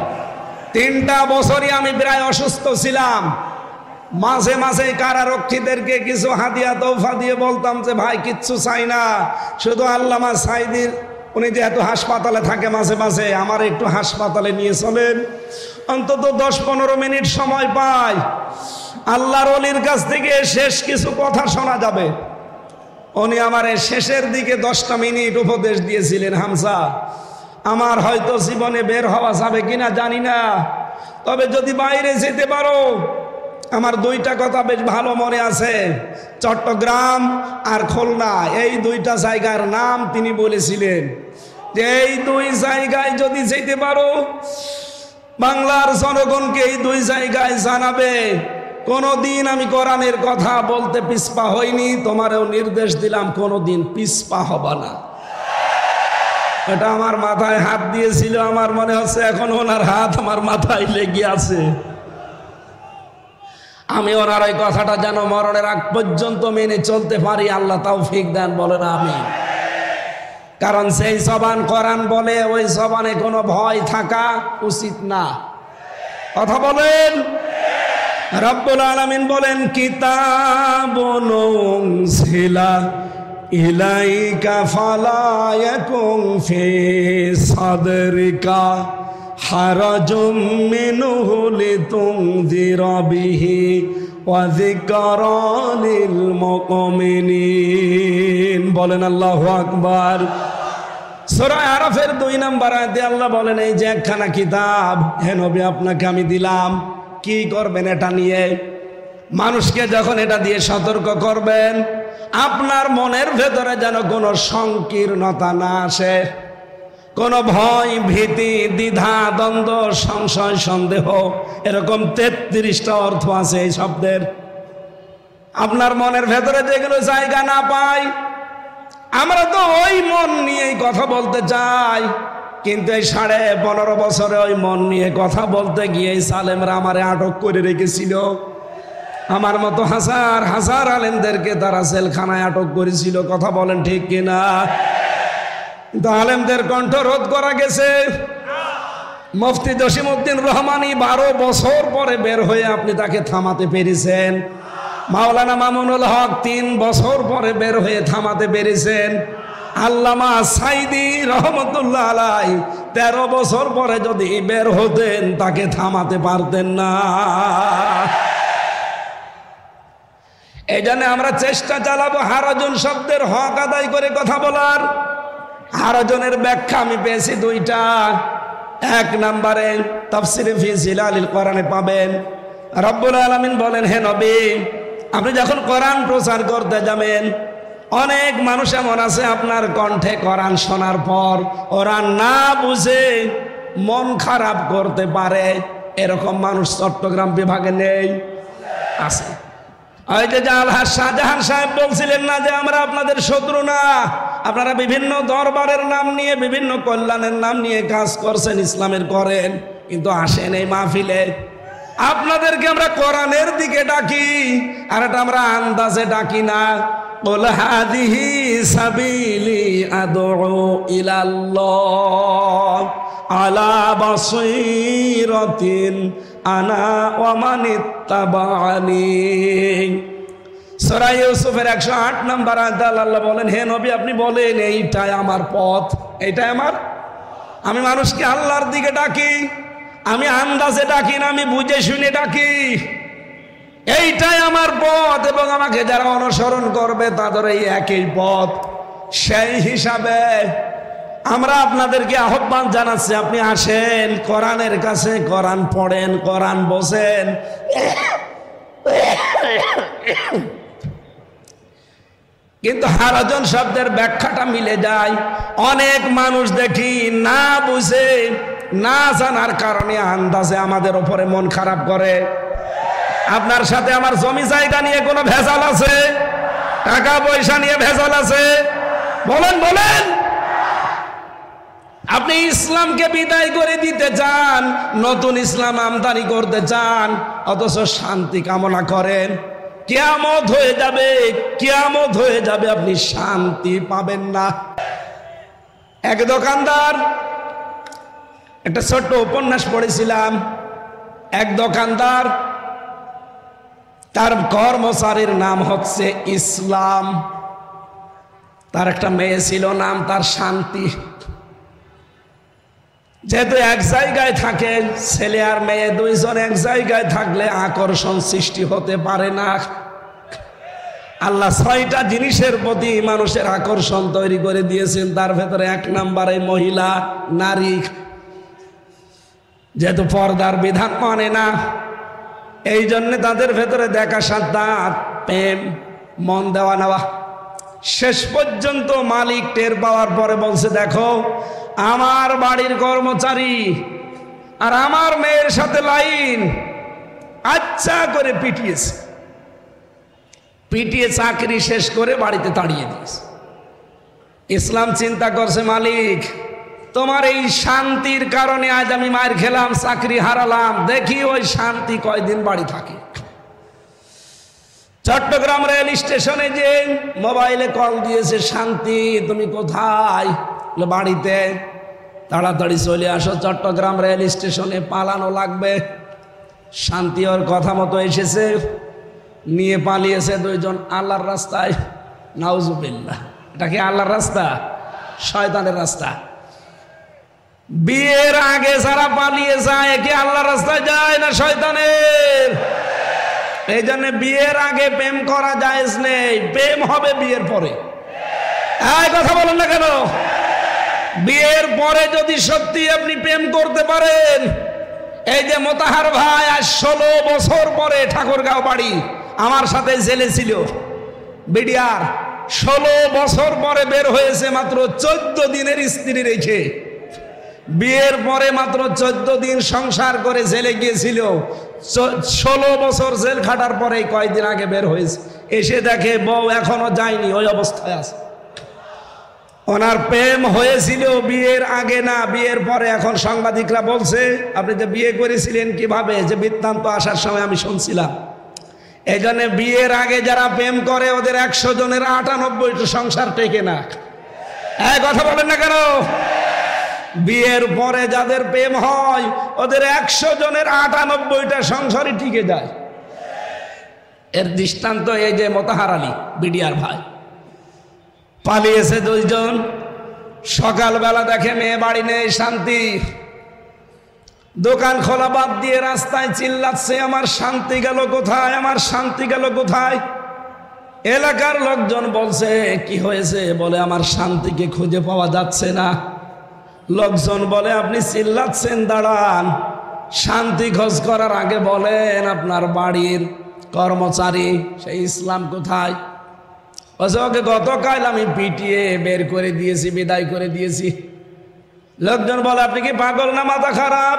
3টা বছরই আমি প্রায় অসুস্থ ছিলাম। মাঝে মাঝে কারারক্ষীদেরকে কিছু হাদিয়া তৌফা দিয়ে বলতাম যে ভাই কিচ্ছু চাই না, শুধু আল্লামা সাইদির উনি যেহেতু হাসপাতালে থাকে মাঝে মাঝে, আমার একটু হাসপাতালে নিয়ে চলেন, অন্তত 10-15 মিনিট সময় পাই, আল্লাহর ওলির কাছ থেকে শেষ কিছু কথা শোনা যাবে। উনি আমার শেষের দিকে 10টা মিনিট উপদেশ দিয়েছিলেন, হামজা আমার হয়তো জীবনে বের হওয়া যাবে কিনা জানি না, তবে যদি বাইরে যেতে পারো, আমার 2টা কথা বেশ ভালো মনে আছে, চট্টগ্রাম আর খুলনা, এই 2টা জায়গার নাম তিনি বলেছিলেন যে এই 2 জায়গায় যদি যেতে পারো, বাংলার জনগণকে এই 2 জায়গায় জানাবে কোনদিন আমি কোরআনের কথা বলতে পিছপা হইনি, তোমারও নির্দেশ দিলাম কোনদিন পিছপা হবা না। এটা আমার মাথায় হাত দিয়েছিল, আমার মনে হচ্ছে এখন ওনার হাত আমার মাথায় লেগে আছে। আমি ওনার ওই কথাটা যেন মরণের আগ পর্যন্ত মেনে চলতে পারি, আল্লাহ তৌফিক দেন, বলেন আমিন। কারণ সেই জবান কোরআন বলে, ওই জবানে কোনো ভয় থাকা উচিত না। কথা বলেন। রব্বুল আলামিন বলেন কিতাবুন উনজিলা ইলাইকা ফালা ইয়াকুন ফি সাদরিকা হারাজুম মিনহু লিতুনযিরা বিহি ওয়া যিকরা লিল মুমিনিন। বলেন আল্লাহু আকবার। সূরা আরাফের 2 নম্বর আয়াতে আল্লাহ বলেন এই যে একখানা কিতাব, হে নবী আপনাকে আমি দিলাম, কি করবেন এটা নিয়ে? মানুষকে যখন এটা দিয়ে সতর্ক করবেন, আপনার মনের ভেতরে যেন কোনো সংকীর্ণতা না আসে, কোনো ভয় ভীতি দ্বিধা দ্বন্দ্ব সংশয় সন্দেহ, এরকম 33টা অর্থ আছে এই শব্দের। আপনার মনের ভেতরে যেগুলো জায়গা না পায়, আমরা তো ওই মন নিয়েই কথা বলতে চাই, কিন্তু এই 15.5 বছরে ওই মন নিয়ে কথা বলতে গিয়ে সালেমরা আমারে আটক করে রেখেছিল। আমার মতো হাজার হাজার আলেমদেরকে তারা জেলখানায় আটক করেছিল। কথা বলেন ঠিক কিনা? কিন্তু আলেমদের কণ্ঠ রোধ করা গেছে। মুফতি জসিমউদ্দিন রহমানী 12 বছর পরে বের হয়ে আপনি তাকে থামাতে পেরেছেন। মাওলানা মামুনুল হক 3 বছর পরে বের হয়ে থামাতে পেরেছেন। আল্লামা সাইদি রহমতুল্লাহ আলাইহি 13 বছর পরে যদি বের হতেন, তাকে থামাতে পারতেন না। এই জন্য আমরা চেষ্টা চালাবো হারাজন শব্দের হক আদায় করে কথা বলার। হারাজনের ব্যাখ্যা আমি পেয়েছি 2টা। 1 নম্বরে তাফসিরে ফি জিলালিল কোরআনে পাবেন, রব্বুল আলামিন বলেন হে নবী আপনি যখন কোরআন প্রচার করতে যাবেন, অনেক মানুষ এমন আছে আপনার কণ্ঠে কোরআন শোনার পর ওরা না বুঝে মন খারাপ করতে পারে, এরকম মানুষ চট্টগ্রাম বিভাগে নেই? আছে। ওই যে আলহাজ শাহজাহান সাহেব বলছিলেন না যে আমরা আপনাদের শত্রু না, আপনারা বিভিন্ন দরবারের নাম নিয়ে বিভিন্ন কল্যাণের নাম নিয়ে কাজ করছেন, ইসলামের করেন, কিন্তু আসেন এই মাহফিলে। আপনাদেরকে আমরা কোরআনের দিকে ডাকি, আর এটা আমরা আন্দাজে ডাকি না। কুল হাদিহি সাবিলি আদউ ইলাল্লাহ আলা বাসীরাতিন আনা ওয়া মানিত্তাবানি। সূরা ইউসুফের 108 নম্বর আয়াতে আল্লাহ বলেন হে নবী আপনি বলেন এইটাই আমার পথ, এইটাই আমি মানুষকে আল্লাহর দিকে ডাকি, আমি আন্দাজে ডাকি না, আমি বুঝে শুনে ডাকি। এইটাই আমার পথ, এবং আমাকে যারা অনুসরণ করবে তাদের এই একই পথ। সেই হিসাবে আমরা আপনাদেরকে আহ্বান জানাচ্ছি, আপনি আসেন কোরআনের কাছে, কোরআন পড়েন, কোরআন বসেন। কিন্তু হারাজন শব্দের ব্যাখ্যাটা মিলে যায়। অনেক মানুষ দেখি না বুঝে না জানার কারণে আন্দাজে আমাদের উপরে মন খারাপ করে। আপনার সাথে আমার জমি জায়গা নিয়ে কোনো ভেজাল আছে? টাকা পয়সা নিয়ে ভেজাল আছে? বলেন বলেন। আপনি ইসলামকে বিদায় করে দিতে চান, নতুন ইসলাম আমদানি করতে চান, অথচ শান্তি কামনা করেন। কিয়ামত হয়ে যাবে, কিয়ামত হয়ে যাবে, আপনি শান্তি পাবেন না। এক দোকানদার, একটা ছোট্ট উপন্যাস পড়েছিলাম। এক দোকানদার, তার কর্মচারীর নাম হচ্ছে ইসলাম। তার একটা মেয়ে ছিল, নাম তার শান্তি। যেহেতু এক জায়গায় থাকে, ছেলে আর মেয়ে দুইজন এক জায়গায় থাকলে আকর্ষণ সৃষ্টি হতে পারে না। আল্লাহ 6টা জিনিসের প্রতি মানুষের আকর্ষণ তৈরি করে দিয়েছেন, তার ভেতরে 1 নম্বরে মহিলা, নারী। যেহেতু পর্দার বিধান মানে না, এই জন্য তাদের ভেতরে দেখা সাক্ষাৎ, প্রেম, মন দেওয়া নেওয়া। শেষ পর্যন্ত মালিক টের পাওয়ার পরে বলছে, দেখো আমার বাড়ির কর্মচারী আর আমার মেয়ের সাথে লাইন, আচ্ছা করে পিটিয়ে চাকরি শেষ করে বাড়িতে তাড়িয়ে দিয়েছে। ইসলাম চিন্তা করছে, মালিক তোমার এই শান্তির কারণে আজ আমি মার খেলাম, চাকরি হারালাম, দেখি ওই শান্তি কয়দিন বাড়ি থাকে। চট্টগ্রাম রেল স্টেশনে যে মোবাইলে কল দিয়েছে, শান্তি তুমি কোথায়? বাড়িতে। তাড়াতাড়ি চলে আসো চট্টগ্রাম রেল স্টেশনে, পালানো লাগবে। শান্তি ওর কথা মতো এসেছে, নিয়ে পালিয়েছে দুইজন আল্লাহর রাস্তায়। নাউজুবিল্লাহ, এটা কি আল্লাহর রাস্তা? শয়তানের রাস্তা। বিয়ের আগে যারা পালিয়ে যায় কি আল্লাহর রাস্তায় যায় না শয়তানের? এই জন্য বিয়ের আগে প্রেম করা জায়েজ নেই, প্রেম হবে বিয়ের পরে। এই কথা বলেন না কেন? বিয়ের পরে যদি সত্যি আপনি প্রেম করতে পারেন, এই যে মোতাহার ভাই আজ 16 বছর পরে ঠাকুরগাঁও বাড়ি, আমার সাথে জেলে ছিল বিডিআর, 16 বছর পরে বের হয়েছে, মাত্র 14 দিনের স্ত্রী রেখে। বিয়ের পরে মাত্র 14 দিন সংসার করে জেলে গিয়েছিল, 16 বছর জেল খাটার পরে কয়েকদিন আগে বের হয়েছে। এসে দেখে বউ এখনো যায়নি, ওই অবস্থায় আছে। ওনার প্রেম হয়েছিল বিয়ের আগে না, বিয়ের পরে। এখন সাংবাদিকরা বলছে, আপনি যে বিয়ে করেছিলেন কিভাবে, যে বৃত্তান্ত আসার সময় আমি শুনছিলাম। এই জন্য বিয়ের আগে যারা প্রেম করে ওদের 100 জনের 98টা সংসার টেকে না। এই কথা বলেন না কেন? বিয়ের পরে যাদের প্রেম হয় ওদের 100 জনের 98টা সংসারই টিকে যায়। এর দৃষ্টান্ত এই যে মোতাহার আলী বিডিআর ভাই, পালিয়েছে দুইজন। সকালবেলা দেখে মেয়ে বাড়ি নেই, শান্তি। দোকান খোলা বাদ দিয়ে রাস্তায় চিল্লাচ্ছে, আমার শান্তি গেল কোথায়, আমার শান্তি গেল কোথায়? এলাকার লোকজন বলছে, কি হয়েছে? বলে আমার শান্তিকে খুঁজে পাওয়া যাচ্ছে না। লোকজন বলে, আপনি চিল্লাচ্ছেন, দাঁড়ান, শান্তি খোঁজ করার আগে বলেন আপনার বাড়ির কর্মচারী সেই ইসলাম কোথায়? ওকে গতকাল আমি পিটিয়ে বের করে দিয়েছি, বিদায় করে দিয়েছি। লোকজন বলে, আপনি কি পাগল না মাথা খারাপ?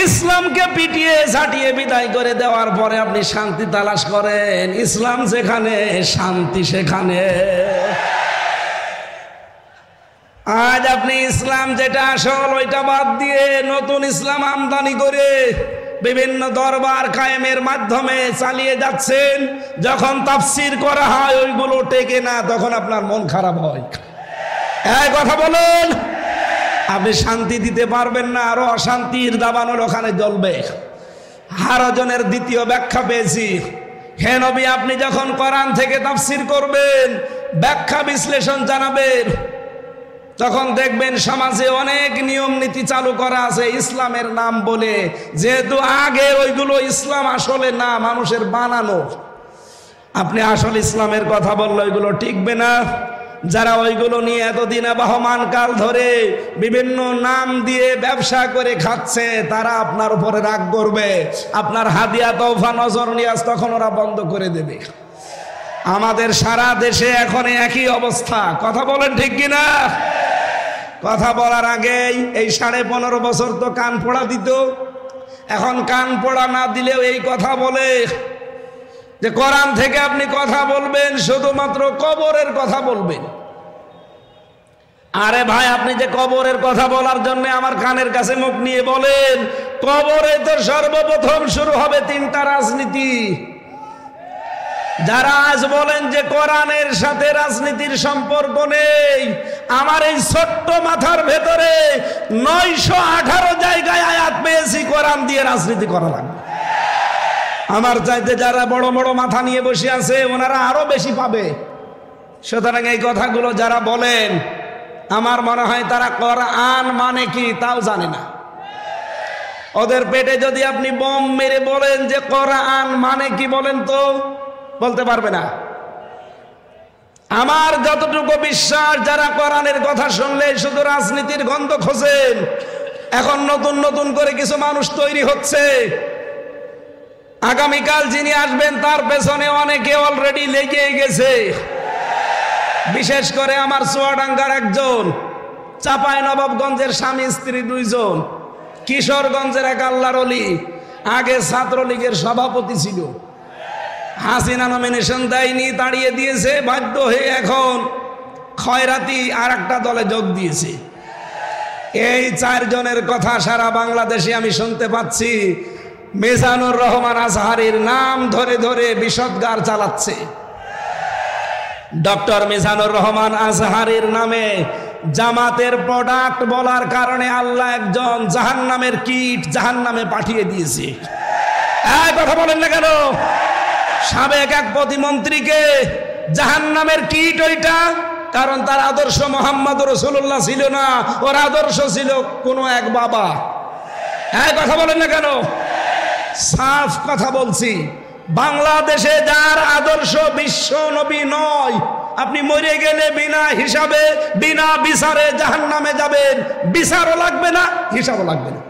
ইসলামকে পিটিয়ে ঝাঁটিয়ে বিদায় করে দেওয়ার পরে আপনি শান্তি তালাশ করেন? ইসলাম যেখানে শান্তি সেখানে। আজ আপনি ইসলাম যেটা আসল ওইটা বাদ দিয়ে নতুন ইসলাম আমদানি করে বিভিন্ন দরবার কায়েমের মাধ্যমে চালিয়ে যাচ্ছেন। যখন তাফসির করা হয় ওইগুলো টেকে না, তখন আপনার মন খারাপ হয়। এই কথা বলুন, আপনি শান্তি দিতে পারবেন না, আরো অশান্তির দাবানল ওখানে জ্বলবে। হারজনের দ্বিতীয় ব্যাখ্যা পেয়েছি। হে নবী, আপনি যখন কোরআন থেকে তাফসির করবেন, ব্যাখ্যা বিশ্লেষণ জানাবেন, তখন দেখবেন সমাজে অনেক নিয়ম নীতি চালু করা আছে ইসলামের নাম বলে। যেহেতু আগে ওইগুলো ইসলাম আসলে না, মানুষের বানানো। আপনি আসল ইসলামের কথা বললে ওইগুলো টিকবে না। যারা ওইগুলো নিয়ে এতদিন আবহমান কাল ধরে বিভিন্ন নাম দিয়ে ব্যবসা করে খাচ্ছে, তারা আপনার উপরে রাগ করবে। আপনার হাদিয়া তওফা নজর নিয়াজ তখন ওরা বন্ধ করে দেবে। আমাদের সারা দেশে এখন একই অবস্থা। কথা বলেন ঠিক কিনা? কথা বলার আগেই এই 15.5 বছর তো কান পোড়া দিত। এখন কান পোড়া না দিলেও এই কথা বলে যে কোরআন থেকে আপনি কথা বলবেন, শুধুমাত্র কবরের কথা বলবেন। আরে ভাই, আপনি যে কবরের কথা বলার জন্য আমার কানের কাছে মুখ নিয়ে বলেন, কবরে তো সর্বপ্রথম শুরু হবে 3টা রাজনীতি। যারা আজ বলেন যে কোরআনের সাথে রাজনীতির সম্পর্ক নেই, আমার এই ছোট্ট মাথার ভেতরে 918 জায়গায় আয়াত পেয়েছি কোরআন দিয়ে রাজনীতি করা লাগবে। আমার চাইতে যারা বড় বড় মাথা নিয়ে বসে আছে ওনারা আরো বেশি পাবে। সুতরাং এই কথাগুলো যারা বলেন আমার মনে হয় তারা কোরআন মানে কি তাও জানে না। ওদের পেটে যদি আপনি বোম মেরে বলেন যে কোরআন মানে কি বলেন তো বলতে পারবে না। আমার যতটুকু বিশ্বাস যারা কোরআনের কথা শুনলে শুধু রাজনীতির গন্ধ খোঁজেন, এখন নতুন নতুন করে কিছু মানুষ তৈরি হচ্ছে, আগামীকাল যিনি আসবেন তার পেছনে অনেকে অলরেডি লেগে গেছে। বিশেষ করে আমার চুয়াডাঙ্গার একজন, চাঁপাইনবাবগঞ্জের স্বামী স্ত্রী 2 জন, কিশোরগঞ্জের এক আল্লাহর ওলি, আগে ছাত্রলীগের সভাপতি ছিল, হাসিনা নমিনেশন দেয়নি, তাড়িয়ে দিয়েছে, বাধ্য হয়ে এখন খয়রাতি আর একটা দলে যোগ দিয়েছে। এই 4 জনের কথা সারা বাংলাদেশে আমি শুনতে পাচ্ছি। মিজানুর রহমান আজহারীর নাম ধরে ধরে বিষদগার চালাচ্ছে। ডক্টর মিজানুর রহমান আজহারীর নামে জামাতের প্রোডাক্ট বলার কারণে আল্লাহ একজন জাহান্নামের কীট জাহান্নামে পাঠিয়ে দিয়েছে। এই কথা বলেন না কেন? সাবেক এক প্রতিমন্ত্রীকে জাহান্নামের কীট ওইটা, কারণ তার আদর্শ মুহাম্মদ রাসূলুল্লাহ ছিল না, ওর আদর্শ ছিল কোনো এক বাবা। এই কথা বলেন না কেন? সাফ কথা বলছি, বাংলাদেশে যার আদর্শ বিশ্ব নবী নয়, আপনি মরে গেলে বিনা হিসাবে বিনা বিচারে জাহান্নামে যাবেন। বিচারও লাগবে না, হিসাবও লাগবে না।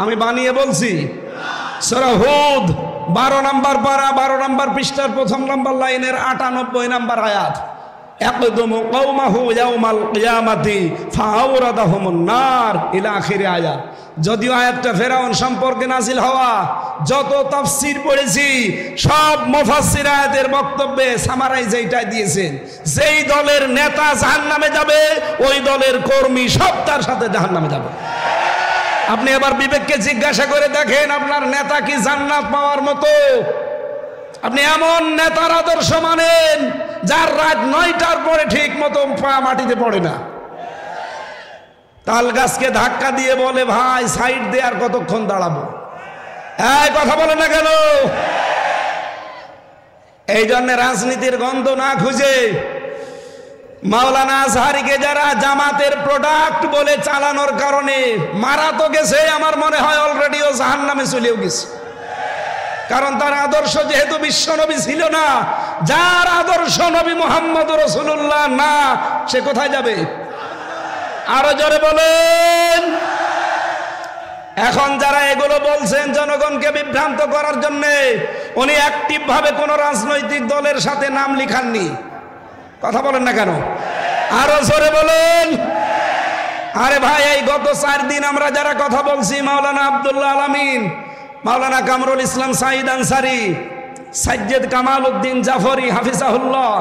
আমি বানিয়ে বলছি। সূরা হুদ 12 নম্বর পারা 12 নম্বর পৃষ্ঠার 1 নম্বর লাইনের 98 নম্বর আয়াত, ইয়াকদুমু কওমাহু ইয়াউমাল কিয়ামাতি ফাআওরাদাহুমুন নার ইলা আখির আয়াত। যদিও আয়াতটা ফেরাউন সম্পর্কে নাজিল হওয়া, যত তাফসীর পড়েছি সব মুফাসসির আয়াতের বক্তব্যে সামারাইজ এইটাই দিয়েছেন, যেই দলের নেতা জাহান্নামে যাবে ওই দলের কর্মী সব তার সাথে জাহান্নামে যাবে। আপনি আবার বিবেককে জিজ্ঞাসা করে দেখেন, আপনার নেতা কি জান্নাত পাওয়ার মতো? আপনি এমন নেতার আদর্শ মানেন যার রাত 9টার পরে ঠিক মতো পা মাটিতে পড়ে না, তাল গাছকে ধাক্কা দিয়ে বলে ভাই সাইড দে, আর কতক্ষণ দাঁড়াবো? এই কথা বলে না কেন? এই জন্য রাজনীতির গন্ধ না খুঁজে মাওলানা আজহারীকে যারা জামাতের প্রোডাক্ট বলে চালানোর কারণে মারা তো গেছে, আমার মনে হয় অলরেডিও জাহান্নামে চলেও গেছে। কারণ তার আদর্শ যেহেতু বিশ্বনবী ছিল না, যার আদর্শ নবী মুহাম্মদ রাসূলুল্লাহ না, সে কোথায় যাবে? আরো জোরে বলেন। এখন যারা এগুলো বলছেন জনগণকে বিভ্রান্ত করার জন্য, উনি অ্যাক্টিভ ভাবে কোন রাজনৈতিক দলের সাথে নাম লিখাননি। কথা বলেন না কেন? আরো জোরে বলেন। আরে ভাই, এই গত 4 দিন আমরা যারা কথা বলছি, মাওলানা আব্দুল্লাহ আল আমিন, মাওলানা কামরুল ইসলাম সাঈদ আনসারী, সাজ্জেদ কামাল উদ্দিন জাফরি হাফিজাহুল্লাহ,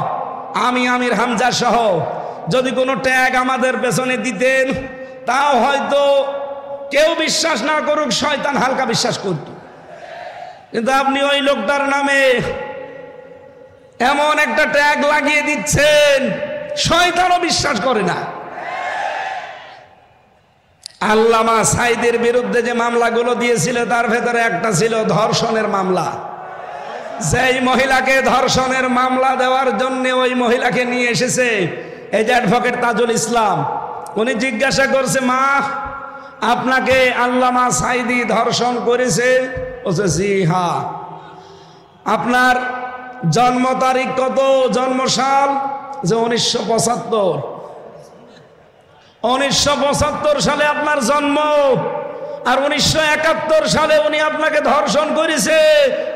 আমি আমির হামজা সহ যদি কোনো ট্যাগ আমাদের পেছনে দিতেন, তাও হয়তো কেউ বিশ্বাস না করুক, শয়তান হালকা বিশ্বাস করত। কিন্তু আপনি ওই লোকটার নামে এমন একটা ট্যাগ লাগিয়ে দিচ্ছেন, শয়তানও বিশ্বাস করে না। আল্লামা সাঈদের বিরুদ্ধে যে মামলাগুলো দিয়েছিল তার ভেতরে একটা ছিল ধর্ষণের মামলা। যেই মহিলাকে ধর্ষণের মামলা দেওয়ার জন্য ওই মহিলাকে নিয়ে এসেছে এই যে অ্যাডভোকেট তাজুল ইসলাম, উনি জিজ্ঞাসা করছে, মা আপনাকে আল্লামা সাঈদী ধর্ষণ করেছে? বলছে জি হ্যাঁ। আপনার জন্ম তারিখ কত, জন্ম সাল? যে 1975। 1975 সালে আপনার জন্ম, আর 1971 সালে উনি আপনাকে ধর্ষণ করেছে।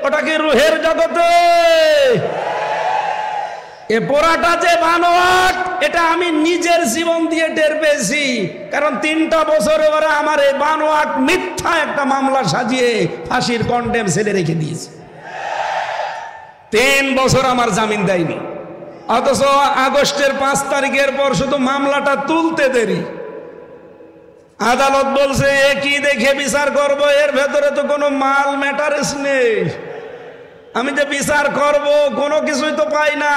ওটা কি রুহের জগতে? এ পোড়াটা যে বানোয়াট, এটা আমি নিজের জীবন দিয়ে টের পেয়েছি। কারণ 3টা বছরে ওরা আমার এই বানোয়াট মিথ্যা একটা মামলা সাজিয়ে ফাঁসির কন্ডেম ছেলে রেখে দিয়েছে। 3 বছর আমার জামিন দেয়নি, অথচ আগস্টের 5 তারিখের পর শুধু মামলাটা তুলতে দেরি। আদালত বলছে এ কি দেখে বিচার করব, এর ভেতরে তো কোনো মাল ম্যাটারেস নেই। আমি যে বিচার করব কোনো কিছুই তো পাই না,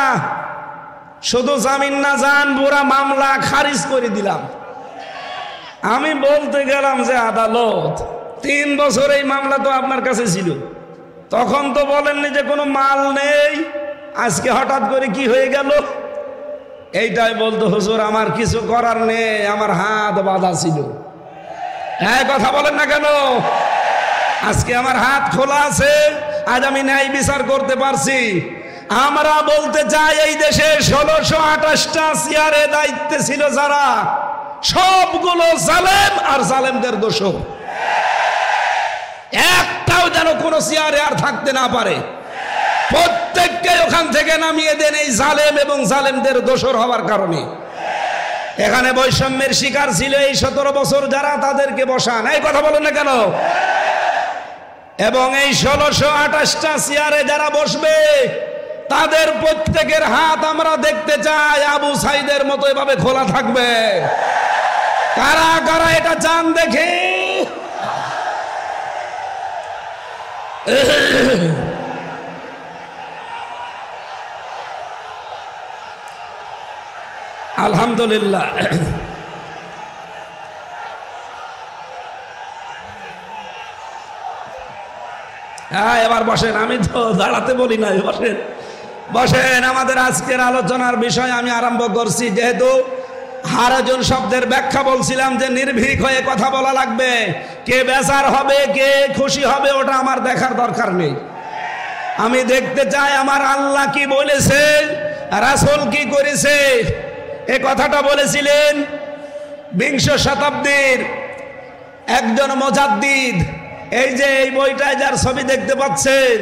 শুধু জামিন না জান পুরা মামলা খারিজ করে দিলাম। আমি বলতে গেলাম যে আদালত 3 বছর এই মামলা তো আপনার কাছে ছিল, তখন তো বলেননি যে কোনো মাল নেই। আজকে হঠাৎ করে কি হয়ে গেল? এইটাই বলতো, হুজুর আমার কিছু করার নেই, আমার হাত বাঁধা ছিল। হ্যাঁ, কথা বলেন না কেন? আজকে আমার হাত খোলা আছে, আজ আমি ন্যায় বিচার করতে পারছি। আমরা বলতে চাই, এই দেশে 1628টা চেয়ারে দায়িত্বে ছিল যারা, সবগুলো জালেম আর জালেমদের দোষর। একটাও যেন কোনো চেয়ারে আর থাকতে না পারে। প্রত্যেককে ওখান থেকে নামিয়ে দেন এই জালেম এবং জালেমদের দোষর হওয়ার কারণে। এখানে বৈষম্যের শিকার ছিল এই 17 বছর যারা, তাদেরকে বসান। এই কথা বলেন না কেন? এবং এই 1628টা চেয়ারে যারা বসবে, তাদের প্রত্যেকের হাত আমরা দেখতে চাই আবু সাইদের মতো এভাবে খোলা থাকবে। কারা কারা এটা চান দেখে? আলহামদুলিল্লাহ। হ্যাঁ, এবার বসেন। আমি তো দাঁড়াতে বলি না, বসেন বসেন। আমাদের আজকের আলোচনার বিষয় আমি আরম্ভ করছি। যেহেতু হারাজন শব্দের ব্যাখ্যা বলছিলাম যে নির্ভীক হয়ে কথা বলা লাগবে। কে বেজার হবে, কে খুশি হবে, ওটা আমার দেখার দরকার নেই। আমি দেখতে চাই আমার আল্লাহ কি বলেছে, রাসূল কি করেছে। এ কথাটা বলেছিলেন 20 শতাব্দীর একজন মুজাদ্দিদ। এই যে এই বইটায় যার ছবি দেখতে পাচ্ছেন,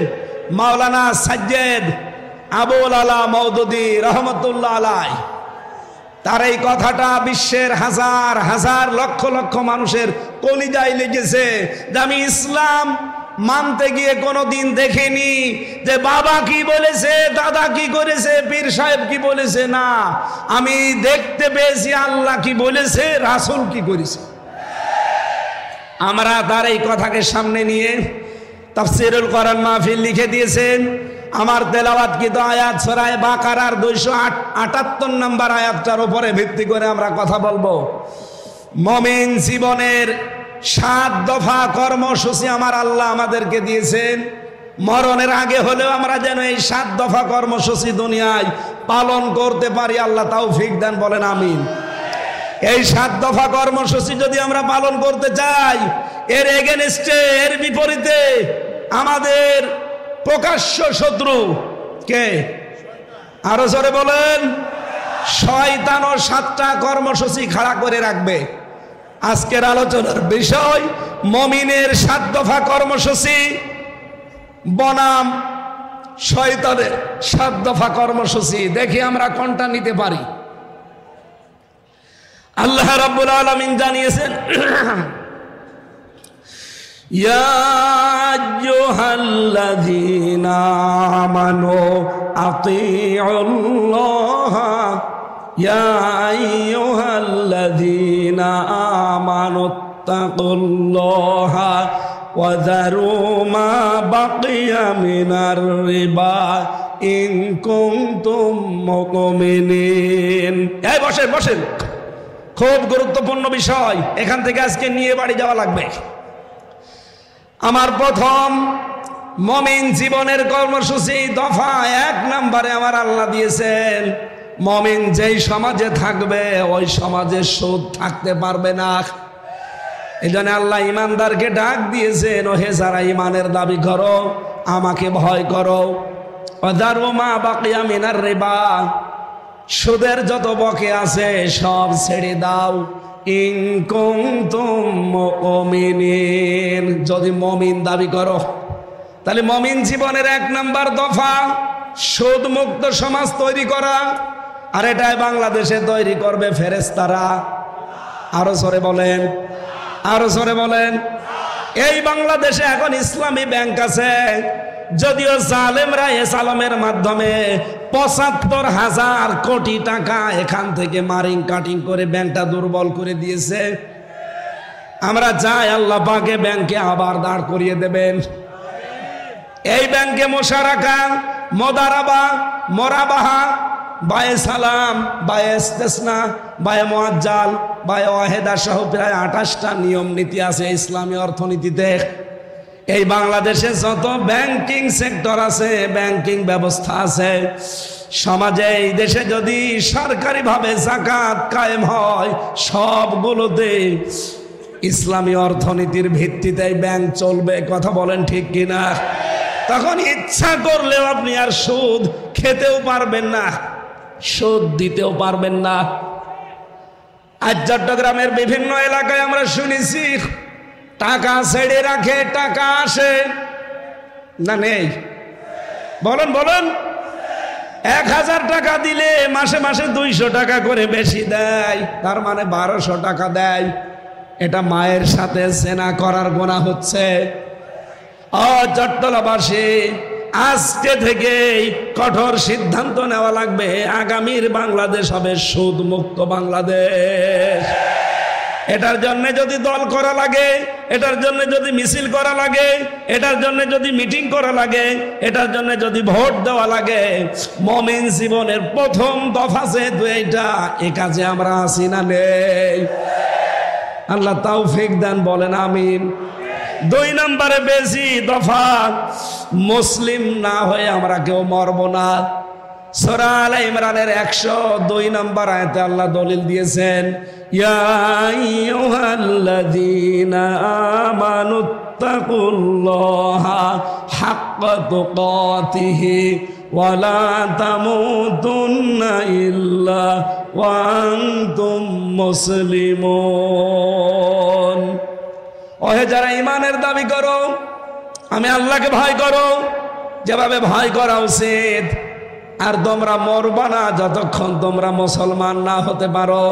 মাওলানা সাজ্জেদ আবুল আলা মওদুদী রহমতুল্লাহ আলাইহি, তার এই কথাটা বিশ্বের হাজার হাজার লক্ষ লক্ষ মানুষের কলিজায় লেগেছে। যে আমি ইসলাম মানতে গিয়ে কোনোদিন দেখিনি যে বাবা কি বলেছে, দাদা কি করেছে, পীর সাহেব কি বলেছে, না, আমি দেখতে পেয়েছি আল্লাহ কি বলেছে, রাসূল কি করেছে। আমরা তার এই কথাকে সামনে নিয়ে তাফসীরুল কোরআন মাহফিল লিখে দিয়েছেন। আমার তেলাওয়াতকৃত আয়াত সূরা বাকারার 278 নম্বর আয়াতটার উপরে ভিত্তি করে আমরা কথা বলবো। মুমিন জীবনের 7 দফা কর্মসূচি আমার আল্লাহ আমাদেরকে দিয়েছেন। মরণের আগে হলেও আমরা যেন এই 7 দফা কর্মসূচি দুনিয়ায় পালন করতে পারি, আল্লাহ তৌফিক দেন, বলেন আমিন। এই 7 দফা কর্মসূচি যদি আমরা পালন করতে চাই, এর এগেনস্টে, এর বিপরীতে আমাদের প্রকাশ্য শত্রু কে? আরো জোরে বলেন। শয়তান ও 7টা কর্মসূচি খাড়া করে রাখবে। আজকের আলোচনার বিষয় মুমিনের 7 দফা কর্মসূচি বনাম শয়তানের 7 দফা কর্মসূচি। দেখি আমরা কোনটা নিতে পারি। আল্লাহ রাব্বুল আলামিন জানিয়েছেন, ইয়া আইয়ুহাল্লাযীনা আমানু আতিউল্লাহা ইয়া আইয়ুহাল্লাযীনা আমানু তাকুল্লাহা ওয়া যারু মা বাকিয়া মিনার রিবা ইন কুনতুম মুমিনিন। এই বসেন বসেন, খুব গুরুত্বপূর্ণ বিষয়। এখান থেকে আজকে নিয়ে বাড়ি যাওয়া লাগবে। আমার প্রথম মুমিন জীবনের কর্মসূচি দফা 1 নম্বরে আমার আল্লাহ দিয়েছেন, মুমিন যেই সমাজে থাকবে ওই সমাজে সুদ থাকতে পারবে না। এই জন্য আল্লাহ ইমানদারকে ডাক দিয়েছেন, ওহে যারা ইমানের দাবি করো, আমাকে ভয় করো। ওয়াদারু মা বাকিয়া মিনার রিবা, সুদের যত বকে আছে সব ছেড়ে দাও। ইন কুনতুম মুমিনিন, যদি মুমিন দাবি করো। তাহলে মুমিন জীবনের 1 নম্বর দফা সুদ মুক্ত সমাজ তৈরি করা। আর এটাই বাংলাদেশে তৈরি করবে ফেরেশতারা। আরো জোরে বলেন, আরো জোরে বলেন। এই বাংলাদেশে এখন ইসলামী ব্যাংক আছে, যদিও জালেমরা এসালামের মাধ্যমে ৭৫,০০০ কোটি টাকা এখান থেকে মারিং কাটিং করে ব্যাংকটা দুর্বল করে দিয়েছে। আমরা চাই আল্লাহ পাকে ব্যাংকে আবার দাঁড় করিয়ে দেবেন। এই ব্যাংকে মোশারাকা, মোদারাবা, মোরাবাহা, বায়ে সালাম, বায়ে ইস্তেসনা, বায়ে মুআজ্জাল, বায়ে ওয়াহেদা সহ প্রায় ২৮টা নিয়ম নীতি আছে ইসলামী অর্থনীতিতে। এই বাংলাদেশে যত ব্যাংকিং সেক্টর আছে, ব্যাংকিং ব্যবস্থা আছে, সমাজে এই দেশে যদি সরকারিভাবে যাকাত কায়েম হয়, সবগুলোতে ইসলামী অর্থনীতির ভিত্তিতে ব্যাংক চলবে। কথা বলেন ঠিক কিনা? তখন ইচ্ছা করলেও আপনি আর সুদ খেতেও পারবেন না, সুদ দিতেও পারবেন না। আজ চট্টগ্রামের বিভিন্ন এলাকায় আমরা শুনেছি টাকা ছেড়ে রাখে, টাকা আসে না নেই? বলেন বলেন। 1000 টাকা দিলে মাসে মাসে 200 টাকা করে বেশি দেয়, তার মানে 1200 টাকা দেয়। এটা মায়ের সাথে জেনা করার গুনাহ হচ্ছে। চট্টলাবাসী, আজকে থেকে কঠোর সিদ্ধান্ত নেওয়া লাগবে, আগামীর বাংলাদেশ হবে সুদ মুক্ত বাংলাদেশ। এটার জন্য যদি দল করা লাগে, এটার জন্য যদি মিছিল করা লাগে, এটার জন্য যদি মিটিং করা লাগে, এটার জন্য যদি ভোট দেওয়া লাগে, মুমিন জীবনের প্রথম দফা যেহেতু এইটা, এ কাজে আমরা আছি না নেই? আল্লাহ তৌফিক দেন, বলেন আমিন। 2 নম্বরে বেশি দফা, মুসলিম না হয়ে আমরা কেউ মরব না। সূরা আলে ইমরানের 102 নম্বর আয়াতে আল্লাহ দলিল দিয়েছেন, ইয়া আইয়ুহাল্লাযীনা আমানুত্তাকুল্লাহা হাক্কা তুকাতিহি ওয়া লা তামুতুন্না ইল্লা ওয়া আনতুম মুসলিমুন। ওহে যারা ঈমানের দাবি করো, আমি আল্লাহকে ভয় করো যেভাবে ভয় করা উচিত, আর তোমরা মরবা না যতক্ষণ তোমরা মুসলমান না হতে পারো।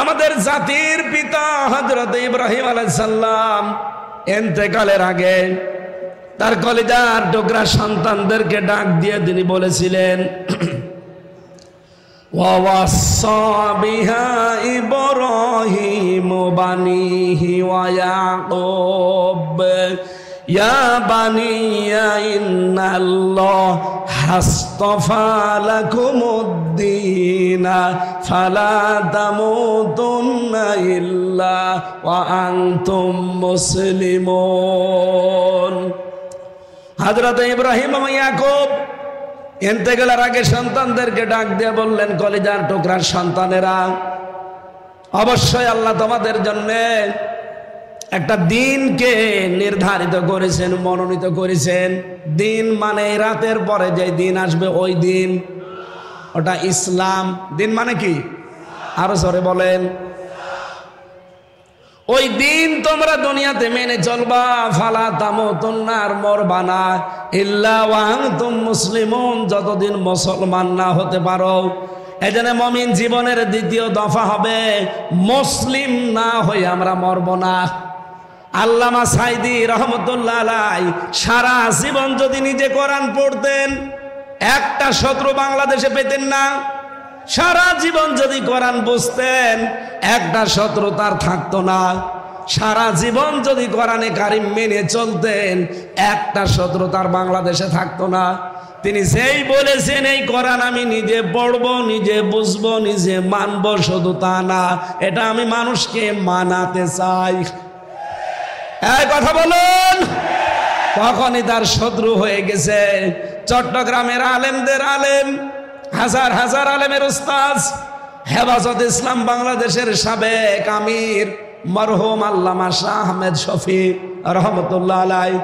আমাদের জাতির পিতা হযরত ইব্রাহিম আলাইহিস সালাম ইন্তেকালের আগে তার কলিজার টুকরা সন্তানদেরকে ডাক দিয়ে তিনি বলেছিলেন, ওয়া ওয়াসা বিহা ইব্রাহিম বানিহি ওয়া ইয়াকুব ইয়া বানিয়া ইন্নাল্লাহ হাসতাফা লাকুমুদ্দিনা ফালা তামুতুন্না ইল্লা ওয়া আনতুম মুসলিমুন। হযরত ইব্রাহিম এবং ইয়াকুব ইন্তেকালের আগে সন্তানদেরকে ডাক দিয়ে বললেন, কলিজার টুকরার সন্তানেরা, অবশ্যই আল্লাহ তোমাদের জন্য একটা দিনকে নির্ধারিত করেছেন, মনোনীত করেছেন। দিন মানে রাতের পরে যে দিন আসবে ওই দিন, ওটা ইসলাম। দিন মানে কি? আরো জোরে বলেন। ওই দিন তোমরা দুনিয়াতে মেনে চলবা, ফালা তামুতুন্না, আর মরবা না, ইল্লা ওয়া আনতুম মুসলিমুন, যতদিন মুসলমান না হতে পারো। এজন্য মুমিন জীবনের দ্বিতীয় দফা হবে, মুসলিম না হয়ে আমরা মরব না। আল্লামা সাইদি রহমতুল্লাহ আলাইহি সারা জীবন যদি নিজে কোরআন পড়তেন, একটা শত্রু বাংলাদেশে পেতেন না। সারা জীবন যদি কোরআন বুঝতেন, একটা শত্রু তার থাকতো না। সারা জীবন যদি কোরআনে কারিম মেনে চলতেন, একটা শত্রু তার বাংলাদেশে থাকতো না। তিনি যেই বলেছেন এই কোরআন আমি নিজে পড়বো, নিজে বুঝবো, নিজে মানবো, শুধু তা না, এটা আমি মানুষকে মানাতে চাই। এই কথা বলুন। তখনই তার শত্রু হয়ে গেছে। চট্টগ্রামের আলেমদের আলেম, হাজার হাজার আলেমের উস্তাদ, হেফাজত ইসলাম বাংলাদেশের সাবেক আমির মরহুম আল্লামা শাহ আহমেদ শফি রহমতুল্লাহ আলাইহি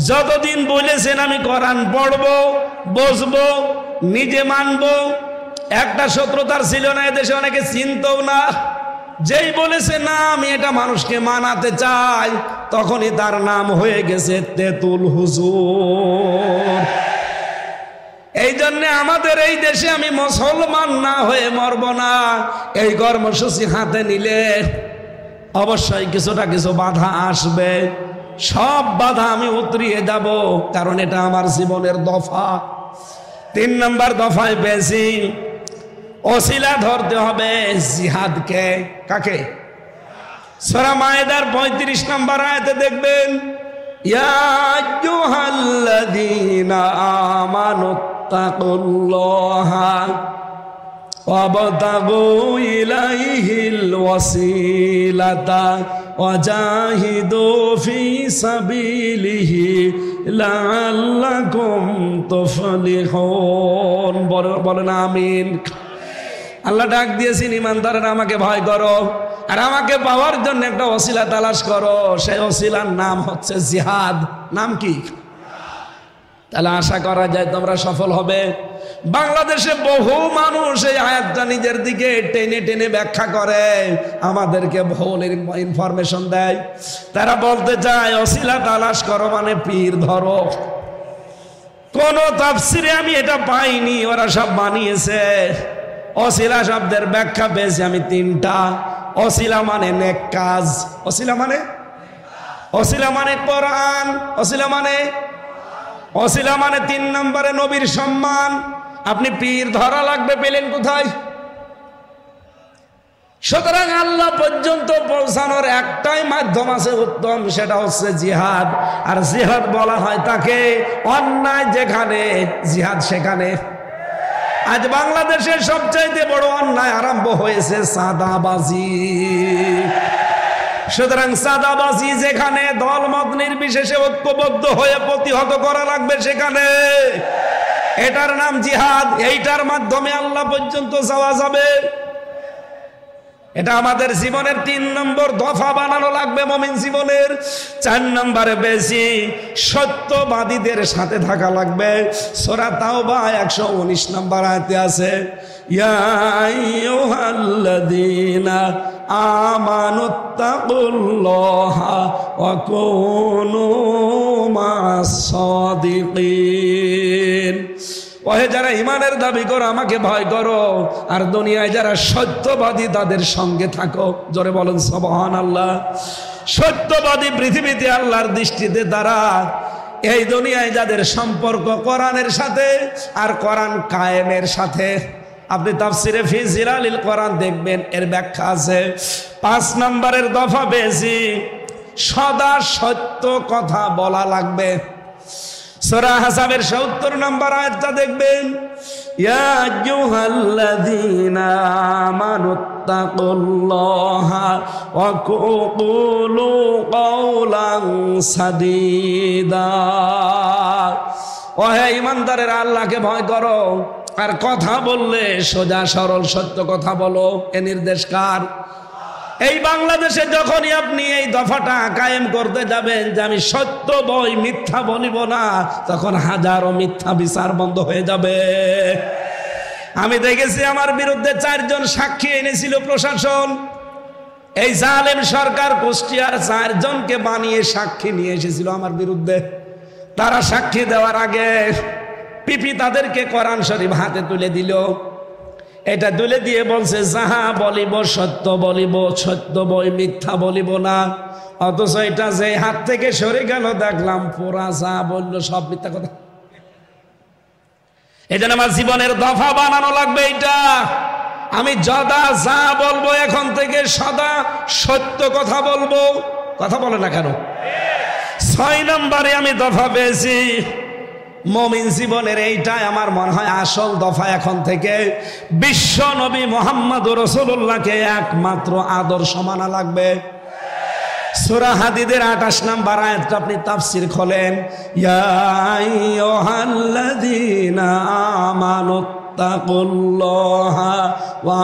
যতদিন বলেছেন আমি কোরআন পড়বো, বুঝবো, নিজে মানবো, একটা শত্রুতার ছিল না, এদেশে অনেকে চিনতও না। যেই বলেছে না আমি এটা মানুষকে মানাতে চাই, তখনই তার নাম হয়ে গেছে তেতুল হুজুর। এই জন্য আমাদের এই দেশে আমি মুসলমান না হয়ে মরব না, এই কর্মসূচি হাতে নিলে অবশ্যই কিছুটা কিছু বাধা আসবে। সব বাধা আমি উতরিয়ে যাব, কারণ এটা আমার জীবনের দফা। 3 নম্বর দফায় বেশি ওসিলা ধরতে হবে জিহাদকে। কাকে? সূরা মায়েদার 35 নম্বর আয়াতে দেখবেন, ইয়া আইয়ুহাল্লাযীনা আমানুত্তাকুল্লাহা ওয়াবতাগু ইলাইহিল ওয়াসিলাতা ওয়াজাহিদু ফি সাবিলিহি লাআল্লাকুম তুফলিহুন। বলেন আমিন। আল্লাহ ডাক দিয়েছেন ইমানদাররা আমাকে ভয় করো, আর আমাকে পাওয়ার জন্য একটা ওসিলা তালাশ করো। সেই ওসিলার নাম হচ্ছে জিহাদ। নাম কি? তাহলে আশা করা যায় তোমরা সফল হবে। বাংলাদেশে বহু মানুষ এই আয়াতটা নিজের দিকে টেনে টেনে ব্যাখ্যা করে, আমাদেরকে ভুল ইনফরমেশন দেয়। তারা বলতে চায় ওসিলা তালাশ করো মানে পীর ধরো। কোন তাফসিরে আমি এটা পাইনি, ওরা সব বানিয়েছে। ওসিলা শব্দের ব্যাখ্যা পেয়েছি আমি তিনটা। ওসিলা মানে নেক কাজ, ওসিলা মানে কোরআন, ওসিলা মানে 3 নম্বরে নবীর সম্মান। আপনি পীর ধরা লাগবে পেলেন কোথায়? সুতরাং আল্লাহ পর্যন্ত পৌঁছানোর একটাই মাধ্যম আছে উত্তম, সেটা হচ্ছে জিহাদ। আর জিহাদ বলা হয় তাকে অন্যায় যেখানে জিহাদ সেখানে। আজ বাংলাদেশের সবচাইতে বড় অন্যায় আরম্ভ হয়েছে চাঁদাবাজি। সুতরাং চাঁদাবাজি যেখানে, দলমত নির্বিশেষে ঐক্যবদ্ধ হয়ে প্রতিহত করা লাগবে সেখানে। এটার নাম জিহাদ। এইটার মাধ্যমে আল্লাহ পর্যন্ত যাওয়া যাবে। এটা আমাদের জীবনের 3 নম্বর দফা বানানো লাগবে মুমিন জীবনের। 4 নম্বরে বেশি সত্যবাদীদের সাথে থাকা লাগবে। সূরা তাওবা 119 নম্বর আয়াতে আছে, ইয়া আইয়ুহাল্লাযীনা আমানুত্তাকুল্লাহা ওয়া কুনু মা'আস সাদিকিন। ওহে যারা ইমানের দাবি করো আমাকে ভয় করো, আর দুনিয়ায় যারা সত্যবাদী তাদের সঙ্গে থাকো। জোরে বলেন সুবহানাল্লাহ। সত্যবাদী পৃথিবীতে আল্লাহর দৃষ্টিতে তারা, এই দুনিয়ায় যাদের সম্পর্ক কোরআনের সাথে আর কোরআন কায়েমের সাথে। আপনি তাফসিরে ফি জিলালিল কোরআন দেখবেন, এর ব্যাখ্যা আছে। 5 নম্বরের দফা পেয়েছি, সদা সত্য কথা বলা লাগবে। সূরা হাসাবের 70 নম্বর আয়াতটা দেখবেন, ইয়া আইয়ুহাল্লাযীনা আমানুত্তাকুল্লাহা ওয়া কুলু কাওলান সাদীদা। ওহে ঈমানদারেরা আল্লাহকে ভয় করো, আর কথা বললে সোজা সরল সত্য কথা বলো। এ নির্দেশ কার? এই বাংলাদেশে যখনই আপনি এই দফাটা কায়েম করতে যাবেন যে আমি সত্য বই মিথ্যা বলিব না, তখন হাজারো মিথ্যা বিচার বন্ধ হয়ে যাবে। আমি দেখেছি আমার বিরুদ্ধে 4 জন সাক্ষী এনেছিল প্রশাসন। এই জালেম সরকার কুষ্টিয়ার 4 জনকে বানিয়ে সাক্ষী নিয়ে এসেছিল আমার বিরুদ্ধে। তারা সাক্ষী দেওয়ার আগে পিপি তাদেরকে কোরআন শরীফ হাতে তুলে দিল। এটা তুলে দিয়ে বলছে, যাহা বলিব সত্য বলিব, সত্য বই মিথ্যা বলিব না। অথচ এটা যে হাত থেকে সরে গেল দেখলাম পুরা যা বললো সব মিথ্যা কথা। এই জন্য আমার জীবনের দফা বানানো লাগবে এইটা। আমি যদা যা বলবো এখন থেকে সদা সত্য কথা বলবো। কথা বলে না কেন? 6 নম্বরে আমি দফা পেয়েছি, মুমিন জীবনের এইটাই আমার মনে হয় আসল দফা। এখন থেকে বিশ্ব নবী মুহাম্মদ রাসূলুল্লাহকে একমাত্র আদর্শ মানা লাগবে। সূরা হাদীদের 28 নম্বর আয়াতটা আপনি তাফসীর খোলেন, ইয়া আইয়ুহাল্লাযীনা আমানুত্তাকুল্লাহা ওয়া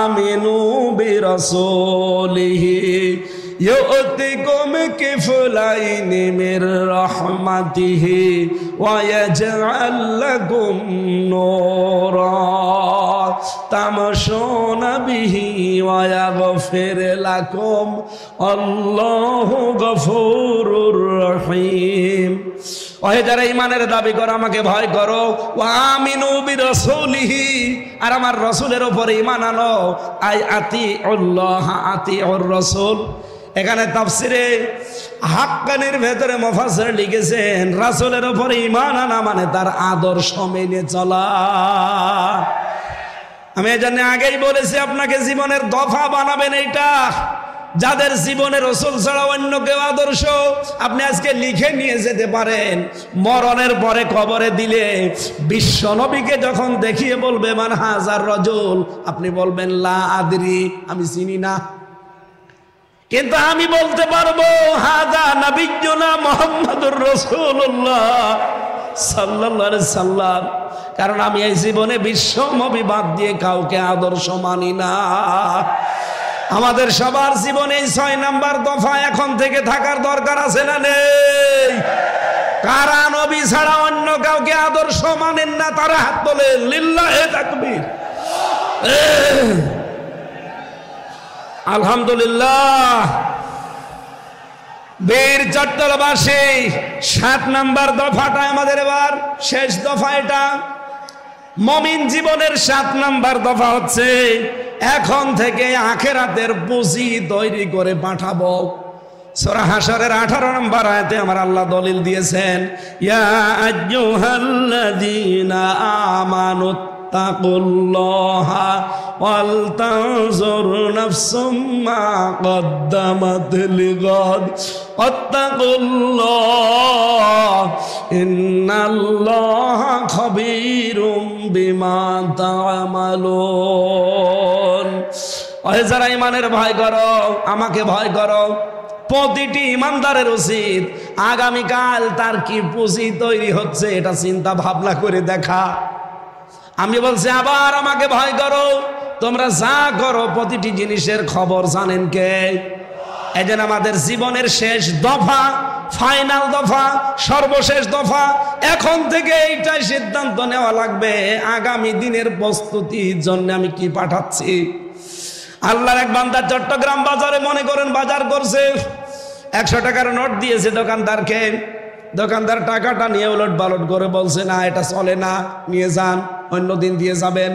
আমিনু বিরাসূলিহি يؤتكم كفلين من رحمته ويجعل لكم نورا تمشون به ويغفر لكم الله غفور رحيم। ওহে যারা ইমানের দাবি করো আমাকে ভয় করো, ওয়া আমিনু বিরাসূলিহি, আর আমার রাসূলের উপরে ঈমান আনো। আই আতিউল্লাহ আতিউর রাসূল। এখানে তাফসিরে হাক্কানির ভেতরে মুফাসসির লিখেছেন রাসূলের উপরে ঈমান আনা মানে তার আদর্শ মেনে চলা। আমি এজন্য আগেই বলেছি আপনাকে জীবনের দফা বানাবেন এইটা। যাদের জীবনে রাসূল ছাড়া অন্য কেউ আদর্শ, আপনি আজকে লিখে নিয়ে যেতে পারেন। মরণের পরে কবরে দিলে বিশ্ব নবীকে যখন দেখিয়ে বলবে মান হাজার রাজুল, আপনি বলবেন লা আদরি, আমি চিনি না। কিন্তু আমি বলতে পারবো হাদা নবিয়্যুনা মুহাম্মাদুর রাসূলুল্লাহ সাল্লাল্লাহু আলাইহি সাল্লাম, কারণ আমি এই জীবনে বিশ্বনবী বাদ দিয়ে কাউকে আদর্শ মানি না। আমাদের সবার জীবনে 6 নাম্বার দফা এখন থেকে থাকার দরকার আছে না নেই? কারা নবী ছাড়া অন্য কাউকে আদর্শ মানেন না তারা হাত তোলেন, লিল্লাহে তাকবীর। আলহামদুলিল্লাহ। বীর চট্টলবাসী 7 নাম্বার দফাটা আমাদের এবার শেষ দফা। এটা মুমিন জীবনের 7 নাম্বার দফা হচ্ছে এখন থেকে আখিরাতের পুঁজি তৈরি করে পাঠাবো। সূরা হাশরের 18 নম্বর আয়াতে আমার আল্লাহ দলিল দিয়েছেন, ইয়া আইয়ুহাল্লাযীনা আমানু তাকুল্লাহা ওয়াল তানজুর নাফসুম মা কদ্দামাত লিগাদ ওয়াত্তাকুল্লাহ ইন্নাল্লাহা খাবীরুম বিমা তা'মালুন। ওহে যারা ঈমানের ভয় করো, আমাকে ভয় করো। প্রতিটি ইমানদারের উচিত আগামীকাল তার কি পুঁজি তৈরি হচ্ছে এটা চিন্তা ভাবনা করে দেখা। আমি বলছি আবার আমাকে ভয় করো, তোমরা যা করো প্রতিটি জিনিসের খবর জানেন কে? এজন্য আমাদের জীবনের শেষ দফা, ফাইনাল দফা, সর্বশেষ দফা, এখন থেকে এইটাই সিদ্ধান্ত নেওয়া লাগবে আগামী দিনের প্রস্তুতির জন্য আমি কি পাঠাচ্ছি। আল্লাহর এক বান্দা চট্টগ্রাম বাজারে মনে করেন বাজার করছে, 100 টাকার নোট দিয়েছে দোকানদারকে। দোকানদার টাকাটা নিয়ে উলট পালট করে বলছে, না এটা চলে না, নিয়ে যান, অন্য দিন দিয়ে যাবেন।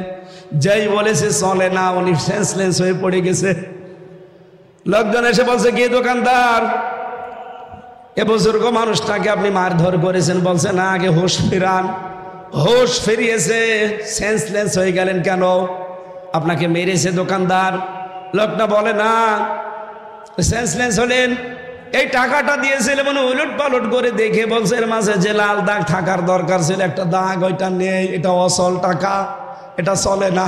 যেই বলেছে চলে না, উনি সেন্সলেস হয়ে পড়ে গেছে। লোকজন এসে বলছে, কি দোকানদার, এ বুজুর্গ মানুষটাকে আপনি মারধর করেছেন? বলছে, না, আগে হুঁশ ফিরান। হুঁশ ফিরিয়েছে, সেন্সলেস হয়ে গেলেন কেন? আপনাকে মেরেছে দোকানদার? লোকটা বলে, না, সেন্সলেস হলেন এই টাকাটা দিয়েছিল মানে উলট পালট করে দেখে বলছে এর মাঝে যে লাল দাগ থাকার দরকার ছিল একটা দাগ, ওইটা নেই, এটা অসল টাকা, এটা চলে না।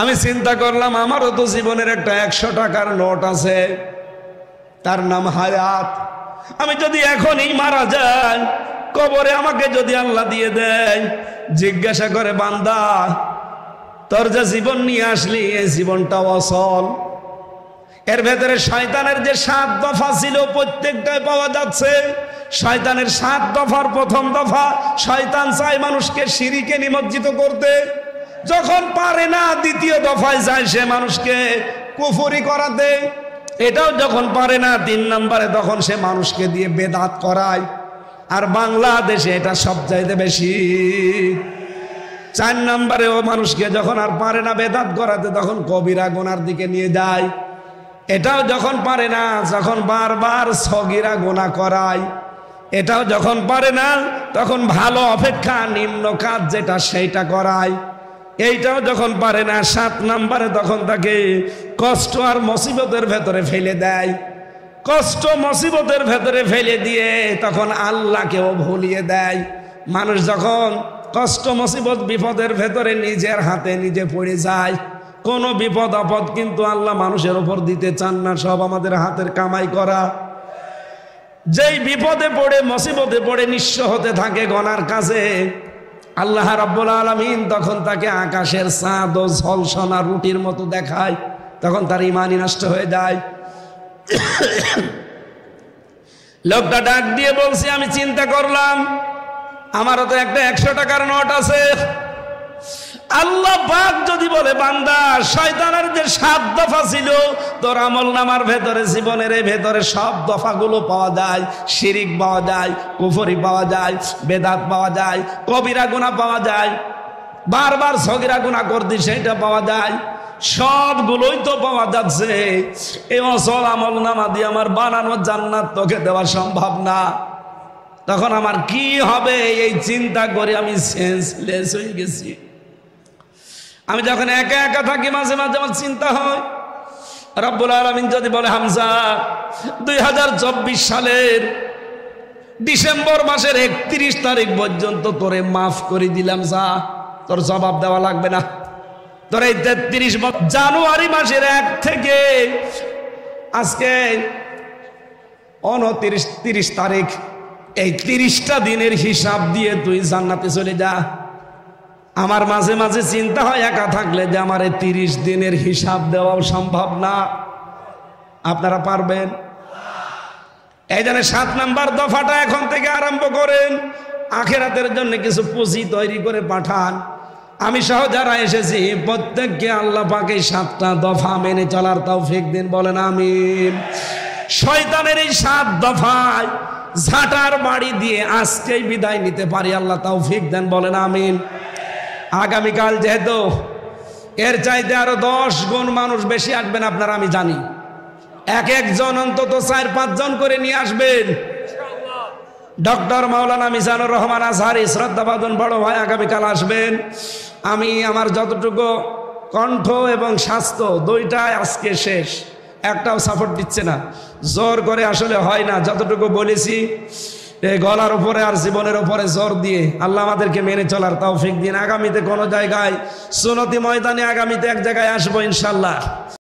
আমি চিন্তা করলাম আমারও তো জীবনের একটা 100 টাকার নোট আছে, তার নাম হায়াত। আমি যদি এখনই মারা যাই, কবরে আমাকে যদি আল্লাহ দিয়ে দেয়, জিজ্ঞাসা করে, বান্দা তোর যে জীবন নিয়ে আসলি এই জীবনটা অসল, এর ভেতরে শয়তানের যে 7 দফা ছিল প্রত্যেকটাই পাওয়া যাচ্ছে। শয়তানের 7 দফার প্রথম দফা, শয়তান চায় মানুষকে শিরকে নিমজ্জিত করতে। যখন পারে না দ্বিতীয় দফায় যায় সে মানুষকে কুফরি করাতে। এটাও যখন পারে না 3 নম্বরে তখন সে মানুষকে দিয়ে বেদাত করায়। আর বাংলাদেশে এটা সবচাইতে বেশি। 4 নম্বরে ও মানুষকে যখন আর পারে না বেদাত করাতে তখন কবিরা গুনার দিকে নিয়ে যায়। এটাও যখন পারে না, যখন বারবার সগীরা গুনাহ করায়। এটাও যখন পারে না তখন ভালো অপেক্ষা নিম্ন কাজ যেটা সেইটা করায়। এইটাও যখন পারে না 7 নম্বরে তখন তাকে কষ্ট আর মুসিবতের ভেতরে ফেলে দেয়। কষ্ট মুসিবতের ভেতরে ফেলে দিয়ে তখন আল্লাহকেও ভুলিয়ে দেয়। মানুষ যখন কষ্ট মুসিবত বিপদের ভেতরে নিজের হাতে নিজে পড়ে যায়, কোনো বিপদ আপদ কিন্তু আল্লাহ মানুষের উপর দিতে চান না, সব আমাদের হাতের কামাই করা। যেই বিপদে পড়ে মুসিবতে পড়ে নিঃস্ব হতে থাকে গনার কাছে, আল্লাহ রাব্বুল আলামিন তখন তাকে আকাশের চাঁদ ও ঝলসনা রুটির মতো দেখায়, তখন তার ঈমানই নষ্ট হয়ে যায়। লোকটা ডাক দিয়ে বলছে, আমি চিন্তা করলাম আমারও তো একটা 100 টাকার নোট আছে। আল্লাহ পাক যদি বলে, বান্দা শয়তানের যে 7 দফা ছিল তোর আমলনামার ভেতরে, জীবনের ভেতরে সব দফাগুলো পাওয়া যায়। শিরিক পাওয়া যায়, কুফরি পাওয়া যায়, বেদাত পাওয়া যায়, কবিরা গুনাহ পাওয়া যায়, বারবার সগীরা গুনাহ করতি সেটা পাওয়া যায়, সবগুলোই তো পাওয়া যাচ্ছে। এই অসল আমলনামা দিয়ে আমার বানানো জান্নাত তোকে দেওয়া সম্ভব না। তখন আমার কি হবে এই চিন্তা করে আমি সেন্সলেস হয়ে গেছি। আমি যখন একা একা থাকি মাঝে মাঝে আমার চিন্তা হয়, রব্বুল আলামিন যদি বলে, হামজা 2024 সালের ডিসেম্বর মাসের 31 তারিখ পর্যন্ত তোরে মাফ করে দিলাম, যা, তোর জবাব দেওয়া লাগবে না। তোর এই 33 জানুয়ারি মাসের 1 থেকে আজকে 29 তারিখ, এই 30টা দিনের হিসাব দিয়ে তুই জান্নাতে চলে যা। আমার মাঝে মাঝে চিন্তা হয় একা থাকলে যে আমার এই 30 দিনের হিসাব দেওয়াও সম্ভব না। আপনারা পারবেন? এই জন্য 7 নাম্বার দফাটা এখন থেকে আরম্ভ করেন, আখিরাতের জন্য কিছু পুঁজি তৈরি করে পাঠান। আমি সহ যারা এসেছি প্রত্যেককে আল্লাহ পাক এই 7টা দফা মেনে চলার তৌফিক দিন, বলেন আমিন। শয়তানের এই 7 দফায় ঝাঁটার বাড়ি দিয়ে আজকেই বিদায় নিতে পারি, আল্লাহ তৌফিক দেন, বলেন আমিন। আগামীকাল যেহেতু এর চাইতে আরো 10 গুণ মানুষ বেশি আসবেন আপনারা, আমি জানি। এক একজন অন্তত 4-5 জন করে নিয়ে আসবেন। ডক্টর মাওলানা মিজানুর রহমান আজহারি শ্রদ্ধাভাজন বড় ভাই আগামীকাল আসবেন। আমি আমার যতটুকু কণ্ঠ এবং স্বাস্থ্য দুইটাই আজকে শেষ, একটাও সাপোর্ট দিচ্ছে না, জোর করে আসলে হয় না। যতটুকু বলেছি এই গলার উপরে আর জীবনের উপরে জোর দিয়ে আল্লাহ আমাদেরকে মেনে চলার তৌফিক দিন। আগামীতে কোনো জায়গায় সুন্নতি ময়দানে আগামীতে এক জায়গায় আসবো ইনশাল্লাহ।